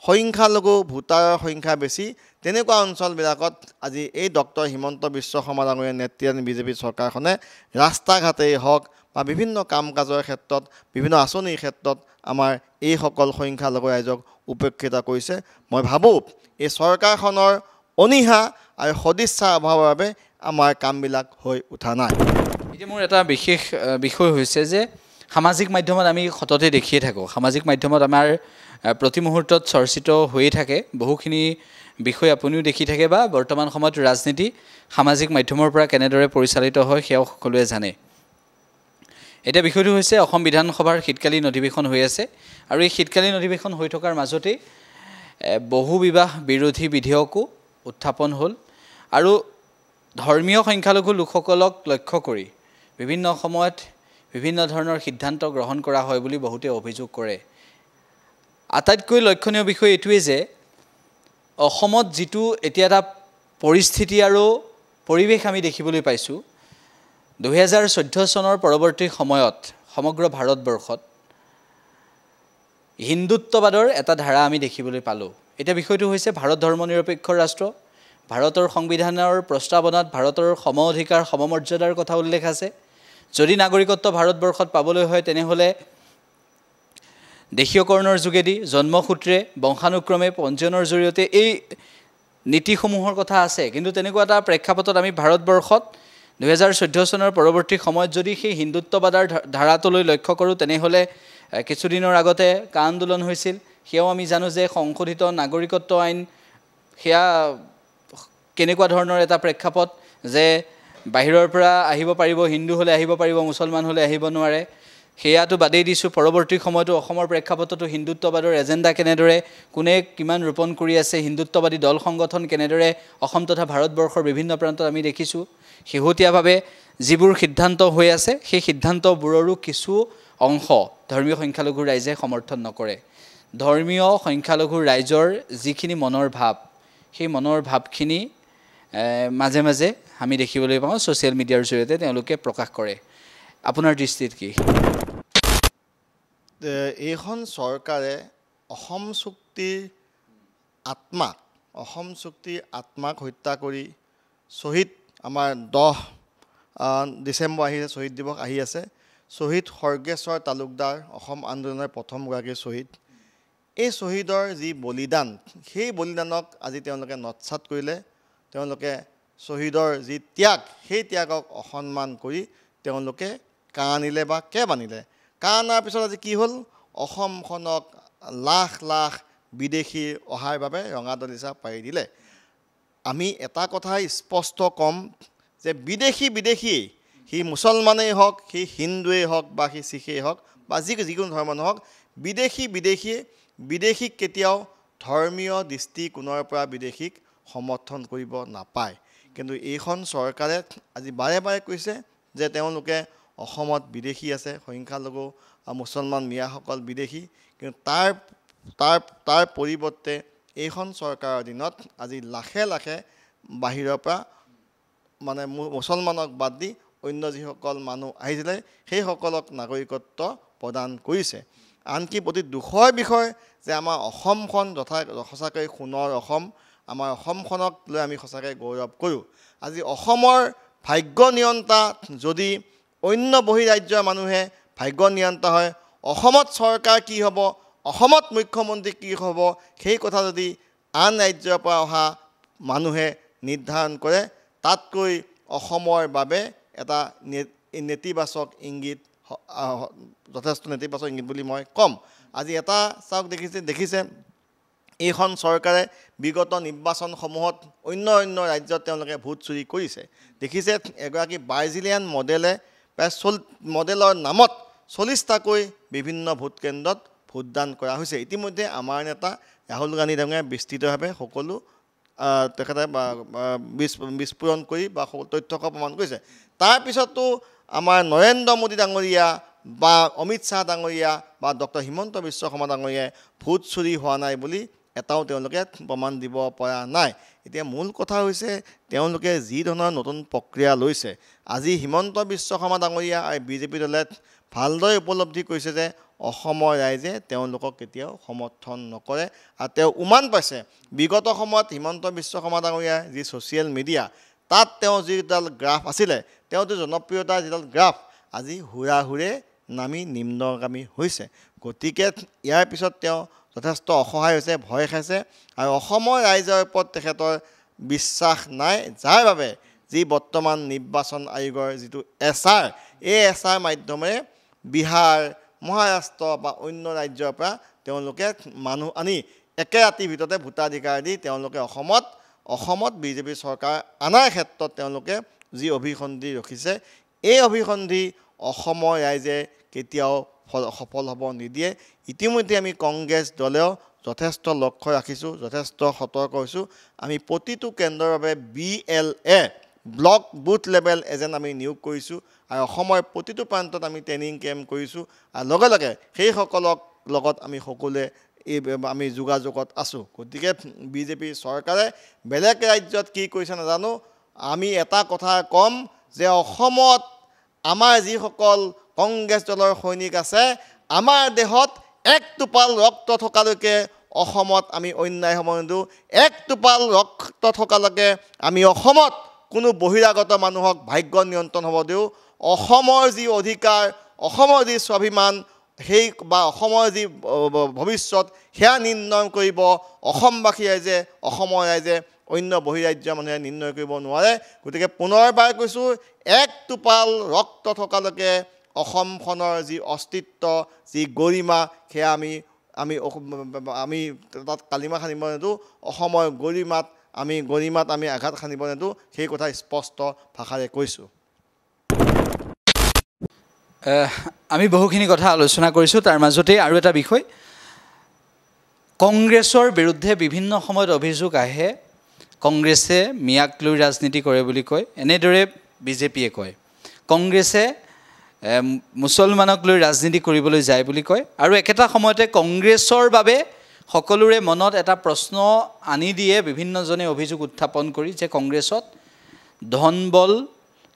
সংখ্যালঘু ভোটাৰৰ সংখ্যা বেছি তেনেকুৱা অঞ্চলবিলাকত আজি এই ডক্টৰ হিমন্ত বিশ্ব শৰ্মা ডাঙৰীয়াৰ নেতৃত্বাধীন বিজেপি চৰকাৰখনে ৰাস্তা ঘাটেই হওক বা বিভিন্ন কাম কাজৰ ক্ষেত্ৰত বিভিন্ন আঁচনিৰ ক্ষেত্ৰত আমাৰ এইসকল সংখ্যালঘু ৰাইজক উপেক্ষিত কৰিছে মই ভাবোঁ এই চৰকাৰখনৰ অনীহা আৰু সদিচ্ছাৰ অভাৱৰ বাবে আমাৰ কামবিলাক হৈ উঠা নাই এতিয়া মোৰ এটা বিশেষ বিষয় হৈছে যে সামাজিক মাধ্যমত আমি সততে দেখিয়ে থাকোঁ সামাজিক মাধ্যমত আমাৰ প্ৰতি মুহূৰ্তত চৰ্চিত হৈয়ে থাকে বহুখিনি বিষয় আপুনিও দেখি থাকে বা বৰ্তমান সময়ত ৰাজনীতি সামাজিক মাধ্যমৰ পৰা কেনেদৰে পৰিচালিত হয় সেয়াও সকলোৱে জানে এতিয়া বিষয়টো হৈছে অসম বিধানসভাৰ শীতকালীন অধিৱেশন হৈ আছে আৰু এই শীতকালীন অধিৱেশন হৈ থকাৰ মাজতেই বহু বিবাহ বিৰোধী বিধেয়কো উত্থাপন হ'ল আৰু ধৰ্মীয় সংখ্যালঘু লোকসকলক লক্ষ্য কৰি বিভিন্ন সময়ত বিভিন্ন ধৰণৰ সিদ্ধান্ত গ্ৰহণ কৰা হয় বুলি বহুতে অভিযোগ কৰে আটাইতকৈ লক্ষণীয় বিষয় এইটোৱেই যে অসমত যিটো এতিয়া এটা পৰিস্থিতি আৰু পৰিৱেশ আমি দেখিবলৈ পাইছোঁ 2014 চনৰ পৰৱৰ্তী সময়ত সমগ্ৰ ভাৰতবৰ্ষত হিন্দুত্ববাদৰ এটা ধাৰা আমি দেখিবলৈ পালোঁ এতিয়া বিষয়টো হৈছে ভাৰত ধৰ্মনিৰপেক্ষ ৰাষ্ট্ৰ ভাৰতৰ সংবিধানৰ প্ৰস্তাৱনাত ভাৰতৰ সম অধিকাৰ সমমৰ্যাদাৰ কথা উল্লেখ আছে যদি নাগৰিকত্ব ভাৰতবৰ্ষত পাবলৈ হয় তেনেহ'লে দেশীয়কৰণৰ যোগেদি জন্মসূত্ৰে বংশানুক্ৰমে পঞ্জীয়নৰ জৰিয়তে এই নীতিসমূহৰ কথা আছে কিন্তু তেনেকুৱা এটা প্ৰেক্ষাপটত আমি ভাৰতবৰ্ষত 2014 চনৰ পৰৱৰ্তী সময়ত যদি সেই হিন্দুত্ববাদৰ ধাৰাটোলৈ লক্ষ্য কৰোঁ তেনেহ'লে কিছুদিনৰ আগতে কা আন্দোলন হৈছিল সেয়াও আমি জানো যে সংশোধিত নাগৰিকত্ব আইন সেয়া কেনেকুৱা ধৰণৰ এটা প্ৰেক্ষাপট যে বাহিৰৰ পৰা আহিব পাৰিব হিন্দু হ'লে আহিব পাৰিব মুছলমান হ'লে আহিব নোৱাৰে সেয়াটো বাদেই দিছোঁ পৰৱৰ্তী সময়তো অসমৰ প্ৰেক্ষাপটতো হিন্দুত্ববাদৰ এজেণ্ডা কেনেদৰে কোনে কিমান ৰোপণ কৰি আছে হিন্দুত্ববাদী দল সংগঠন কেনেদৰে অসম তথা ভাৰতবৰ্ষৰ বিভিন্ন প্ৰান্তত আমি দেখিছোঁ শেহতীয়াভাৱে যিবোৰ সিদ্ধান্ত হৈ আছে সেই সিদ্ধান্তবোৰৰো কিছু অংশ ধৰ্মীয় সংখ্যালঘু ৰাইজে সমৰ্থন নকৰে ধৰ্মীয় সংখ্যালঘু ৰাইজৰ যিখিনি মনৰ ভাৱ সেই মনৰ ভাৱখিনি মাজে মাজে আমি দেখিবলৈ পাওঁ ছ'চিয়েল মিডিয়াৰ জৰিয়তে তেওঁলোকে প্ৰকাশ কৰে আপোনাৰ দৃষ্টিত কি এইখন চৰকাৰে অসম চুক্তিৰ আত্মাক হত্যা কৰি শ্বহীদ আমাৰ 10 ডিচেম্বৰ আহি আছে শ্বহীদ দিৱস আহি আছে শ্বহীদ খৰ্গেশ্বৰ তালুকদাৰ অসম আন্দোলনৰ প্ৰথমগৰাকী শ্বহীদ এই শ্বহীদৰ যি বলিদান সেই বলিদানক আজি তেওঁলোকে নৎসাত কৰিলে তেওঁলোকে শ্বহীদৰ যি ত্যাগ সেই ত্যাগক অসন্মান কৰি তেওঁলোকে কা আনিলে বা কেব আনিলে কা অনাৰ পিছত আজি কি হ'ল অসমখনক লাখ লাখ বিদেশী অহাৰ বাবে ৰঙা দলিচা পাৰি দিলে আমি এটা কথাই স্পষ্ট ক'ম যে বিদেশী সি মুছলমানেই হওক সি হিন্দুৱেই হওক বা সি শিখেই হওক বা যিকোনো ধৰ্মৰ নহওক বিদেশীক কেতিয়াও ধৰ্মীয় দৃষ্টিকোণৰ পৰা বিদেশীক সমৰ্থন কৰিব নাপায় কিন্তু এইখন চৰকাৰে আজি বাৰে বাৰে কৈছে যে তেওঁলোকে অসমত বিদেশী আছে সংখ্যালঘু মুছলমান মিয়াসকল বিদেশী কিন্তু তাৰ পৰিৱৰ্তে এইখন চৰকাৰৰ দিনত আজি লাখে লাখে বাহিৰৰ পৰা মানে মুছলমানক বাদ দি অন্য যিসকল মানুহ আহিছিলে সেইসকলক নাগৰিকত্ব প্ৰদান কৰিছে আনকি অতি দুখৰ বিষয় যে আমাৰ অসমখন সঁচাকৈ সোণৰ অসম আমাৰ অসমখনক লৈ আমি সঁচাকৈ গৌৰৱ কৰোঁ আজি অসমৰ ভাগ্য নিয়ন্তা যদি অন্য বহিৰাজ্যৰ মানুহে ভাগ্য নিয়ন্তা হয় অসমত চৰকাৰ কি হ'ব অসমত মুখ্যমন্ত্ৰী কি হ'ব সেই কথা যদি আন ৰাজ্যৰ পৰা অহা মানুহে নিৰ্ধাৰণ কৰে তাতকৈ অসমৰ বাবে এটা নেতিবাচক ইংগিত যথেষ্ট নেতিবাচক ইংগিত বুলি মই ক'ম আজি এটা চাওক দেখিছে এইখন চৰকাৰে বিগত নিৰ্বাচনসমূহত অন্য ৰাজ্যত তেওঁলোকে ভোট চুৰি কৰিছে দেখিছে এগৰাকী ব্ৰাজিলিয়ান মডেলে প্ৰায় মডেলৰ নামত 40টাকৈ বিভিন্ন ভোট কেন্দ্ৰত ভোটদান কৰা হৈছে ইতিমধ্যে আমাৰ নেতা ৰাহুল গান্ধী ডাঙৰীয়াই বিস্তৃতভাৱে সকলো তেখেতে বিস্ফোৰণ কৰি বা তথ্যক প্ৰমাণ কৰিছে তাৰপিছতো আমাৰ নৰেন্দ্ৰ মোদী ডাঙৰীয়া বা অমিত শ্বাহ ডাঙৰীয়া বা ডক্টৰ হিমন্ত বিশ্ব শৰ্মা ডাঙৰীয়াই ভোট চুৰি হোৱা নাই বুলি এটাও তেওঁলোকে প্ৰমাণ দিব পৰা নাই এতিয়া মূল কথা হৈছে তেওঁলোকে যি ধৰণৰ নতুন প্ৰক্ৰিয়া লৈছে আজি হিমন্ত বিশ্ব শৰ্মা ডাঙৰীয়া আৰু বিজেপি দলে ভালদৰে উপলব্ধি কৰিছে যে অসমৰ ৰাইজে তেওঁলোকক কেতিয়াও সমৰ্থন নকৰে আৰু তেওঁ উমান পাইছে বিগত সময়ত হিমন্ত বিশ্ব শৰ্মা ডাঙৰীয়াৰ যি ছ'চিয়েল মিডিয়া তাত তেওঁ যিডাল গ্ৰাফ আছিলে তেওঁতো জনপ্ৰিয়তাৰ যিডাল গ্ৰাফ আজি হুৰাহুৰে নামি নিম্নগামী হৈছে গতিকে ইয়াৰ পিছত তেওঁ যথেষ্ট অসহায় হৈছে ভয় খাইছে আৰু অসমৰ ৰাইজৰ ওপৰত তেখেতৰ বিশ্বাস নাই যাৰ বাবে যি বৰ্তমান নিৰ্বাচন আয়োগৰ যিটো এছআৰ এই এছআৰ মাধ্যমেৰে বিহাৰ মহাৰাষ্ট্ৰ বা অন্য ৰাজ্যৰ পৰা তেওঁলোকে মানুহ আনি একে ৰাতিৰ ভিতৰতে ভোটাধিকাৰ দি তেওঁলোকে অসমত বিজেপি চৰকাৰ অনাৰ ক্ষেত্ৰত তেওঁলোকে যি অভিসন্ধি ৰখিছে এই অভিসন্ধি অসমৰ ৰাইজে কেতিয়াও সফল হ'ব নিদিয়ে ইতিমধ্যে আমি কংগ্ৰেছ দলেও যথেষ্ট লক্ষ্য ৰাখিছোঁ যথেষ্ট সতৰ্ক হৈছোঁ আমি প্ৰতিটো কেন্দ্ৰৰ বাবে BLA block booth level agent আমি নিয়োগ কৰিছোঁ আৰু অসমৰ প্ৰতিটো প্ৰান্তত আমি ট্ৰেইনিং কেম্প কৰিছোঁ আৰু লগে লগে সেইসকলক লগত আমি সকলোৱে আমি যোগাযোগত আছোঁ গতিকে বিজেপি চৰকাৰে বেলেগ ৰাজ্যত কি কৰিছে নাজানো আমি এটা কথা কম যে অসমত আমাৰ যিসকল কংগ্ৰেছ দলৰ সৈনিক আছে আমাৰ দেহত এক টোপাল ৰক্ত থকালৈকে অসমত আমি অন্যায় হ'ব নিদিওঁ এক টোপাল ৰক্ত থকালৈকে আমি অসমত কোনো বহিৰাগত মানুহক ভাগ্য নিয়ন্ত্ৰণ হ'ব দিওঁ অসমৰ যি অধিকাৰ অসমৰ যি স্বাভিমান সেই বা অসমৰ যি ভৱিষ্যত সেয়া নিৰ্ণয় কৰিব অসমবাসী ৰাইজে অসমৰ ৰাইজে অন্য বহিৰাজ্যৰ মানুহে নিৰ্ণয় কৰিব নোৱাৰে গতিকে পুনৰবাৰ কৈছোঁ এক টোপাল ৰক্ত থকালৈকে অসমখনৰ যি অস্তিত্ব যি গৰিমা সেয়া আমি তাত কালিমা সানিব নিদিওঁ অসমৰ গৰিমাত আমি আঘাত সানিব নিদিওঁ সেই কথা স্পষ্ট ভাষাৰে কৈছোঁ আমি বহুখিনি কথা আলোচনা কৰিছোঁ তাৰ মাজতে আৰু এটা বিষয় কংগ্ৰেছৰ বিৰুদ্ধে বিভিন্ন সময়ত অভিযোগ আহে কংগ্ৰেছে মিয়াক লৈ ৰাজনীতি কৰে বুলি কয় এনেদৰে বিজেপিয়ে কয় কংগ্ৰেছে মুছলমানক লৈ ৰাজনীতি কৰিবলৈ যায় বুলি কয় আৰু একেটা সময়তে কংগ্ৰেছৰ বাবে সকলোৰে মনত এটা প্ৰশ্ন আনি দিয়ে বিভিন্নজনে অভিযোগ উত্থাপন কৰি যে কংগ্ৰেছত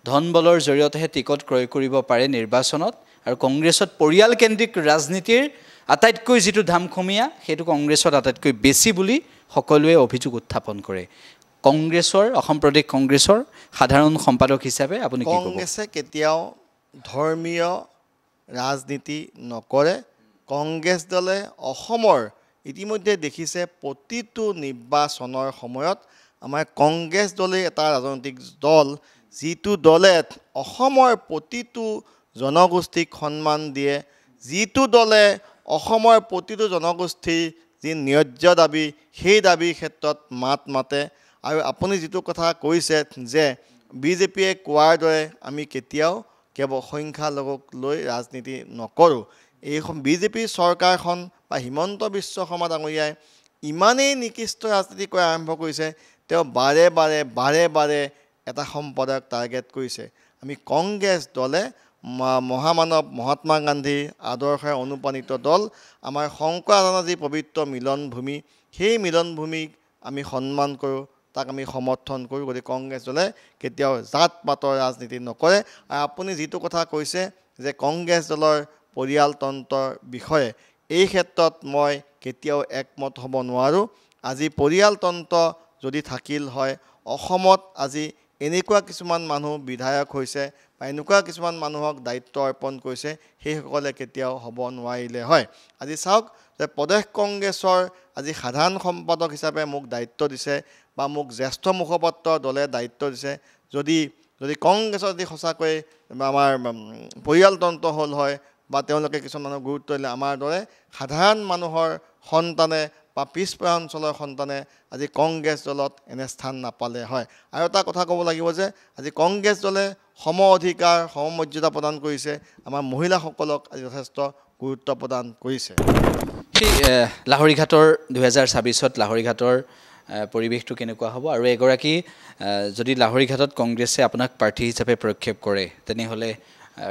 ধনবলৰ জৰিয়তেহে টিকট ক্ৰয় কৰিব পাৰে নিৰ্বাচনত আৰু কংগ্ৰেছত পৰিয়ালকেন্দ্ৰিক ৰাজনীতিৰ আটাইতকৈ যিটো ধামখমীয়া সেইটো কংগ্ৰেছত আটাইতকৈ বেছি বুলি সকলোৱে অভিযোগ উত্থাপন কৰে কংগ্ৰেছৰ অসম প্ৰদেশ কংগ্ৰেছৰ সাধাৰণ সম্পাদক হিচাপে আপুনি কি ক'ব কংগ্ৰেছে কেতিয়াও ধৰ্মীয় ৰাজনীতি নকৰে কংগ্ৰেছ দলে অসমৰ ইতিমধ্যে দেখিছে প্ৰতিটো নিৰ্বাচনৰ সময়ত আমাৰ কংগ্ৰেছ দলে এটা ৰাজনৈতিক দল যিটো দলে অসমৰ প্ৰতিটো জনগোষ্ঠীক সন্মান দিয়ে যিটো দলে অসমৰ প্ৰতিটো জনগোষ্ঠীৰ যি ন্যায্য দাবী সেই দাবীৰ ক্ষেত্ৰত মাত মাতে আৰু আপুনি যিটো কথা কৈছে যে বিজেপিয়ে কোৱাৰ দৰে আমি কেতিয়াও কেৱল সংখ্যালঘুক লৈ ৰাজনীতি নকৰোঁ এই বিজেপি চৰকাৰখন বা হিমন্ত বিশ্ব শৰ্মা ডাঙৰীয়াই ইমানেই নিকৃষ্ট ৰাজনীতি কৰা আৰম্ভ কৰিছে তেওঁ বাৰে বাৰে এটা সম্প্ৰদায়ক টাৰ্গেট কৰিছে আমি কংগ্ৰেছ দলে মহামানৱ মহাত্মা গান্ধীৰ আদৰ্শৰে অনুপ্ৰাণিত দল আমাৰ শংকৰ আজানৰ যি পবিত্ৰ মিলনভূমি সেই মিলনভূমিক আমি সন্মান কৰোঁ তাক আমি সমৰ্থন কৰোঁ গতিকে কংগ্ৰেছ দলে কেতিয়াও জাত পাতৰ ৰাজনীতি নকৰে আৰু আপুনি যিটো কথা কৈছে যে কংগ্ৰেছ দলৰ পৰিয়ালতন্ত্ৰৰ বিষয়ে এই ক্ষেত্ৰত মই কেতিয়াও একমত হ'ব নোৱাৰোঁ আজি পৰিয়ালতন্ত্ৰ যদি থাকিল হয় অসমত আজি এনেকুৱা কিছুমান মানুহ বিধায়ক হৈছে বা এনেকুৱা কিছুমান মানুহক দায়িত্ব অৰ্পণ কৰিছে সেইসকলে কেতিয়াও হ'ব নোৱাৰিলে হয় আজি চাওক যে প্ৰদেশ কংগ্ৰেছৰ আজি সাধাৰণ সম্পাদক হিচাপে মোক দায়িত্ব দিছে বা মোক জ্যেষ্ঠ মুখপাত্ৰ দলে দায়িত্ব দিছে যদি কংগ্ৰেছৰ যদি সঁচাকৈ আমাৰ পৰিয়ালতন্ত্ৰ হ'ল হয় বা তেওঁলোকে কিছুমান মানুহক গুৰুত্ব দিলে আমাৰ দৰে সাধাৰণ মানুহৰ সন্তানে বা পিছপৰা অঞ্চলৰ সন্তানে আজি কংগ্ৰেছ দলত এনে স্থান নাপালে হয় আৰু এটা কথা ক'ব লাগিব যে আজি কংগ্ৰেছ দলে সম অধিকাৰ সমমৰ্যাদা প্ৰদান কৰিছে আমাৰ মহিলাসকলক আজি যথেষ্ট গুৰুত্ব প্ৰদান কৰিছে সেই লাহৰীঘাটৰ 2026ত লাহৰীঘাটৰ পৰিৱেশটো কেনেকুৱা হ'ব আৰু এগৰাকী যদি লাহৰীঘাটত কংগ্ৰেছে আপোনাক প্ৰাৰ্থী হিচাপে প্ৰক্ষেপ কৰে তেনেহ'লে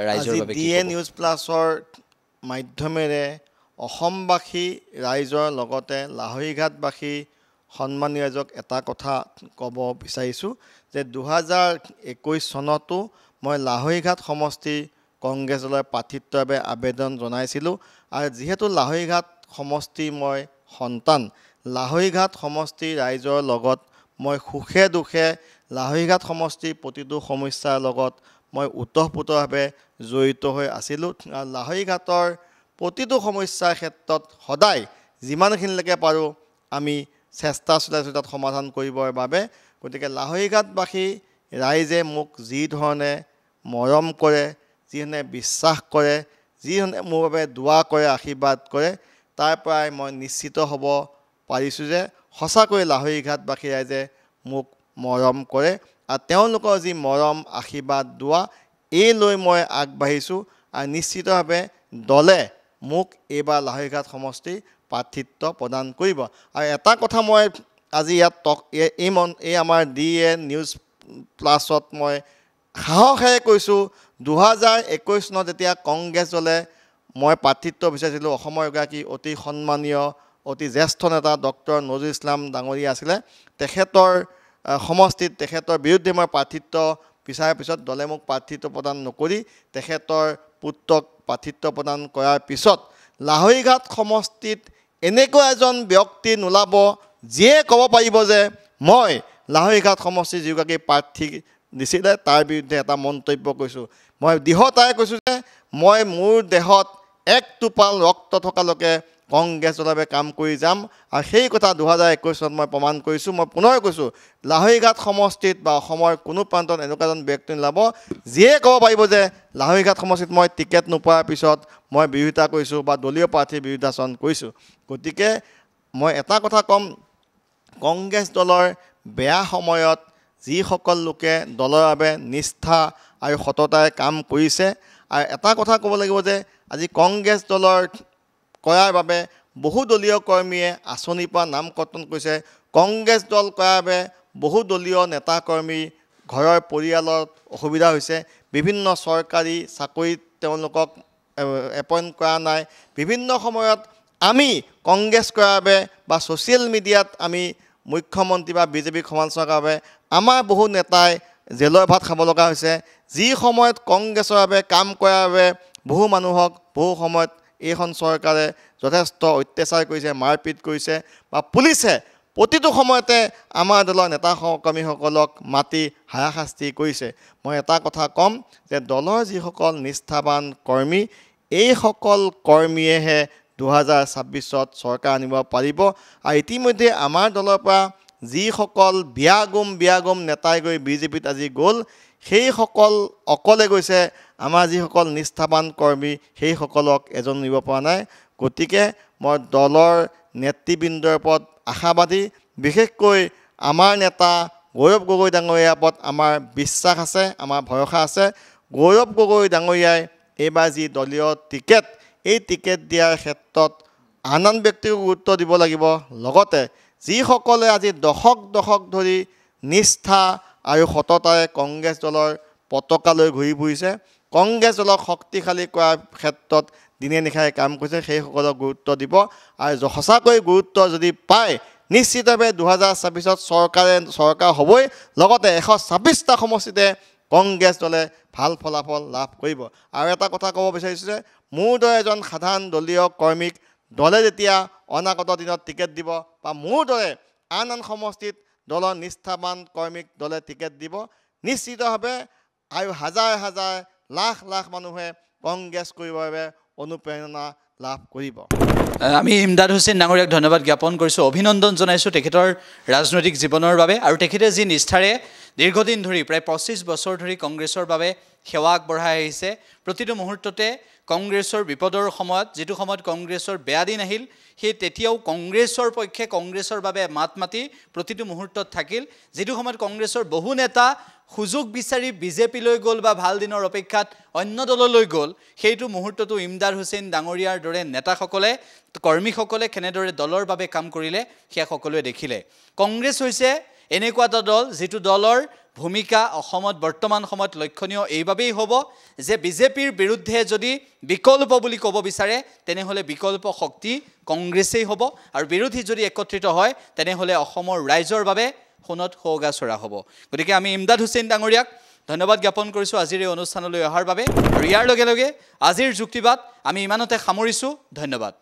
ৰাইজৰ বাবে কি DA নিউজ প্লাছৰ মাধ্যমেৰে অসমবাসী ৰাইজৰ লগতে লাহৰীঘাটবাসী সন্মানীয় ৰাইজক এটা কথা ক'ব বিচাৰিছোঁ যে 2021 চনতো মই লাহৰীঘাট সমষ্টিৰ কংগ্ৰেছ দলৰ প্ৰাৰ্থিত্বৰ বাবে আবেদন জনাইছিলোঁ আৰু যিহেতু লাহৰীঘাট সমষ্টিৰ মই সন্তান লাহৰীঘাট সমষ্টিৰ ৰাইজৰ লগত মই সুখে দুখে লাহৰীঘাট সমষ্টিৰ প্ৰতিটো সমস্যাৰ লগত মই ওতঃপ্ৰোতভাৱে জড়িত হৈ আছিলোঁ আৰু লাহৰীঘাটৰ প্ৰতিটো সমস্যাৰ ক্ষেত্ৰত সদায় যিমানখিনিলৈকে পাৰোঁ আমি চেষ্টা চলাইছোঁ তাত সমাধান কৰিবৰ বাবে গতিকে লাহৰীঘাটবাসী ৰাইজে মোক যি ধৰণে মৰম কৰে যিধৰণে বিশ্বাস কৰে যিধৰণে মোৰ বাবে দোৱা কৰে আশীৰ্বাদ কৰে তাৰ পৰাই মই নিশ্চিত হ'ব পাৰিছোঁ যে সঁচাকৈ লাহৰীঘাটবাসী ৰাইজে মোক মৰম কৰে আৰু তেওঁলোকৰ যি মৰম আশীৰ্বাদ দোৱা এই লৈ মই আগবাঢ়িছোঁ আৰু নিশ্চিতভাৱে দলে মোক এইবাৰ লাহৰীঘাট সমষ্টি প্ৰাৰ্থিত্ব প্ৰদান কৰিব। আৰু এটা কথা মই আজি ইয়াত এই আমাৰ DA নিউজ প্লাছত মই সাহসেৰে কৈছোঁ, 2021 চনত যেতিয়া কংগ্ৰেছ দলে মই প্ৰাৰ্থিত্ব বিচাৰিছিলোঁ, অসমৰ এগৰাকী অতি সন্মানীয় অতি জ্যেষ্ঠ নেতা ডক্টৰ নজৰুল ইছলাম ডাঙৰীয়া আছিলে, তেখেতৰ সমষ্টিত তেখেতৰ বিৰুদ্ধে মই প্ৰাৰ্থিত্ব বিচাৰাৰ পিছত দলে মোক প্ৰাৰ্থিত্ব প্ৰদান নকৰি তেখেতৰ পুত্ৰক প্ৰাৰ্থিত্ব প্ৰদান কৰাৰ পিছত লাহৰীঘাট সমষ্টিত এনেকুৱা এজন ব্যক্তি নোলাব যিয়ে ক'ব পাৰিব যে মই লাহৰীঘাট সমষ্টিৰ যিগৰাকী প্ৰাৰ্থী দিছিলে তাৰ বিৰুদ্ধে এটা মন্তব্য কৈছোঁ। মই দৃঢ়তাৰে কৈছোঁ যে মই মোৰ দেহত এক টোপাল ৰক্ত থকালৈকে কংগ্ৰেছ দলৰ বাবে কাম কৰি যাম। আৰু সেই কথা 2021 চনত মই প্ৰমাণ কৰিছোঁ। মই পুনৰ কৈছোঁ, লাহৰীঘাট সমষ্টিত বা অসমৰ কোনো প্ৰান্তত এনেকুৱা এজন ব্যক্তি নোলাব যিয়ে ক'ব পাৰিব যে লাহৰীঘাট সমষ্টিত মই টিকেট নোপোৱাৰ পিছত মই বিৰোধিতা কৰিছোঁ বা দলীয় প্ৰাৰ্থীৰ বিৰুদ্ধাচৰণ কৰিছোঁ। গতিকে মই এটা কথা ক'ম, কংগ্ৰেছ দলৰ বেয়া সময়ত যিসকল লোকে দলৰ বাবে নিষ্ঠা আৰু সততাৰে কাম কৰিছে, আৰু এটা কথা ক'ব লাগিব যে আজি কংগ্ৰেছ দলৰ কৰাৰ বাবে বহু দলীয় কৰ্মীয়ে আঁচনিৰ পৰা নাম কৰ্তন কৰিছে। কংগ্ৰেছ দল কৰাৰ বাবে বহু দলীয় নেতা কৰ্মী ঘৰৰ পৰিয়ালত অসুবিধা হৈছে, বিভিন্ন চৰকাৰী চাকৰিত তেওঁলোকক এপইণ্ট কৰা নাই। বিভিন্ন সময়ত আমি কংগ্ৰেছ কৰাৰ বাবে বা ছ'চিয়েল মিডিয়াত আমি মুখ্যমন্ত্ৰী বা বিজেপিক সমালোচনা কৰাৰ বাবে আমাৰ বহু নেতাই জেলৰ ভাত খাব লগা হৈছে। যি সময়ত কংগ্ৰেছৰ বাবে কাম কৰাৰ বাবে বহু মানুহক বহু সময়ত এইখন চৰকাৰে যথেষ্ট অত্যাচাৰ কৰিছে, মাৰপিট কৰিছে বা পুলিচে প্ৰতিটো সময়তে আমাৰ দলৰ নেতা কৰ্মীসকলক মাতি হাৰাশাস্তি কৰিছে। মই এটা কথা ক'ম যে দলৰ যিসকল নিষ্ঠাবান কৰ্মী, এইসকল কৰ্মীয়েহে 2026 চৰকাৰ আনিব পাৰিব। আৰু ইতিমধ্যে আমাৰ দলৰ পৰা যিসকল বিয়াগুম নেতাই গৈ বিজেপিত আজি গ'ল, সেইসকল অকলে গৈছে। আমাৰ যিসকল নিষ্ঠাবান কৰ্মী সেইসকলক এজন নিব পৰা নাই। গতিকে মই দলৰ নেতৃবৃন্দৰ ওপৰত আশাবাদী, বিশেষকৈ আমাৰ নেতা গৌৰৱ গগৈ ডাঙৰীয়াৰ ওপৰত আমাৰ বিশ্বাস আছে, আমাৰ ভৰসা আছে। গৌৰৱ গগৈ ডাঙৰীয়াই এইবাৰ যি দলীয় টিকেট, এই টিকেট দিয়াৰ ক্ষেত্ৰত আন ব্যক্তিকো গুৰুত্ব দিব লাগিব। লগতে যিসকলে আজি দশক ধৰি নিষ্ঠা আৰু সততাৰে কংগ্ৰেছ দলৰ পতাকালৈ ঘূৰি ফুৰিছে, কংগ্ৰেছ দলক শক্তিশালী কৰাৰ ক্ষেত্ৰত দিনে নিশাই কাম কৰিছে, সেইসকলক গুৰুত্ব দিব। আৰু সঁচাকৈ গুৰুত্ব যদি পায়, নিশ্চিতভাৱে 2026 চৰকাৰ হ'বই। লগতে 126টা সমষ্টিতে কংগ্ৰেছ দলে ভাল ফলাফল লাভ কৰিব। আৰু এটা কথা ক'ব বিচাৰিছোঁ যে মোৰ দৰে এজন সাধাৰণ দলীয় কৰ্মীক দলে যেতিয়া অনাগত দিনত টিকেট দিব বা মোৰ দৰে আন সমষ্টিত দলৰ নিষ্ঠাবান কৰ্মীক দলে টিকেট দিব, নিশ্চিতভাৱে আৰু হাজাৰ লাখ মানুহে কংগ্ৰেছ কৰিবৰ বাবে অনুপ্ৰেৰণা লাভ কৰিব। আমি ইমদাদ হুছেইন ডাঙৰীয়াক ধন্যবাদ জ্ঞাপন কৰিছোঁ, অভিনন্দন জনাইছোঁ তেখেতৰ ৰাজনৈতিক জীৱনৰ বাবে। আৰু তেখেতে যি নিষ্ঠাৰে দীৰ্ঘদিন ধৰি প্ৰায় 25 বছৰ ধৰি কংগ্ৰেছৰ বাবে সেৱা আগবঢ়াই আহিছে। প্ৰতিটো মুহূৰ্ততে কংগ্ৰেছৰ বিপদৰ সময়ত, যিটো সময়ত কংগ্ৰেছৰ বেয়া দিন আহিল, সেই তেতিয়াও কংগ্ৰেছৰ পক্ষে কংগ্ৰেছৰ বাবে মাত মাতি প্ৰতিটো মুহূৰ্তত থাকিল। যিটো সময়ত কংগ্ৰেছৰ বহু নেতা সুযোগ বিচাৰি বিজেপিলৈ গ'ল বা ভাল দিনৰ অপেক্ষাত অন্য দললৈ গ'ল, সেইটো মুহূৰ্ততো ইমদাদ হুছেইন ডাঙৰীয়াৰ দৰে নেতাসকলে, কৰ্মীসকলে কেনেদৰে দলৰ বাবে কাম কৰিলে সেয়া সকলোৱে দেখিলে। কংগ্ৰেছ হৈছে এনেকুৱা এটা দল যিটো দলৰ ভূমিকা অসমত বৰ্তমান সময়ত লক্ষণীয় এইবাবেই হ'ব যে বিজেপিৰ বিৰুদ্ধে যদি বিকল্প বুলি ক'ব বিচাৰে তেনেহ'লে বিকল্প শক্তি কংগ্ৰেছেই হ'ব। আৰু বিৰোধী যদি একত্ৰিত হয় তেনেহ'লে অসমৰ ৰাইজৰ বাবে সোণত সুৱগা চৰা হ'ব। গতিকে আমি ইমদাদ হুছেইন ডাঙৰীয়াক ধন্যবাদ জ্ঞাপন কৰিছোঁ আজিৰ এই অনুষ্ঠানলৈ অহাৰ বাবে। আৰু ইয়াৰ লগে লগে আজিৰ যুক্তিবাদ আমি ইমানতে সামৰিছোঁ। ধন্যবাদ।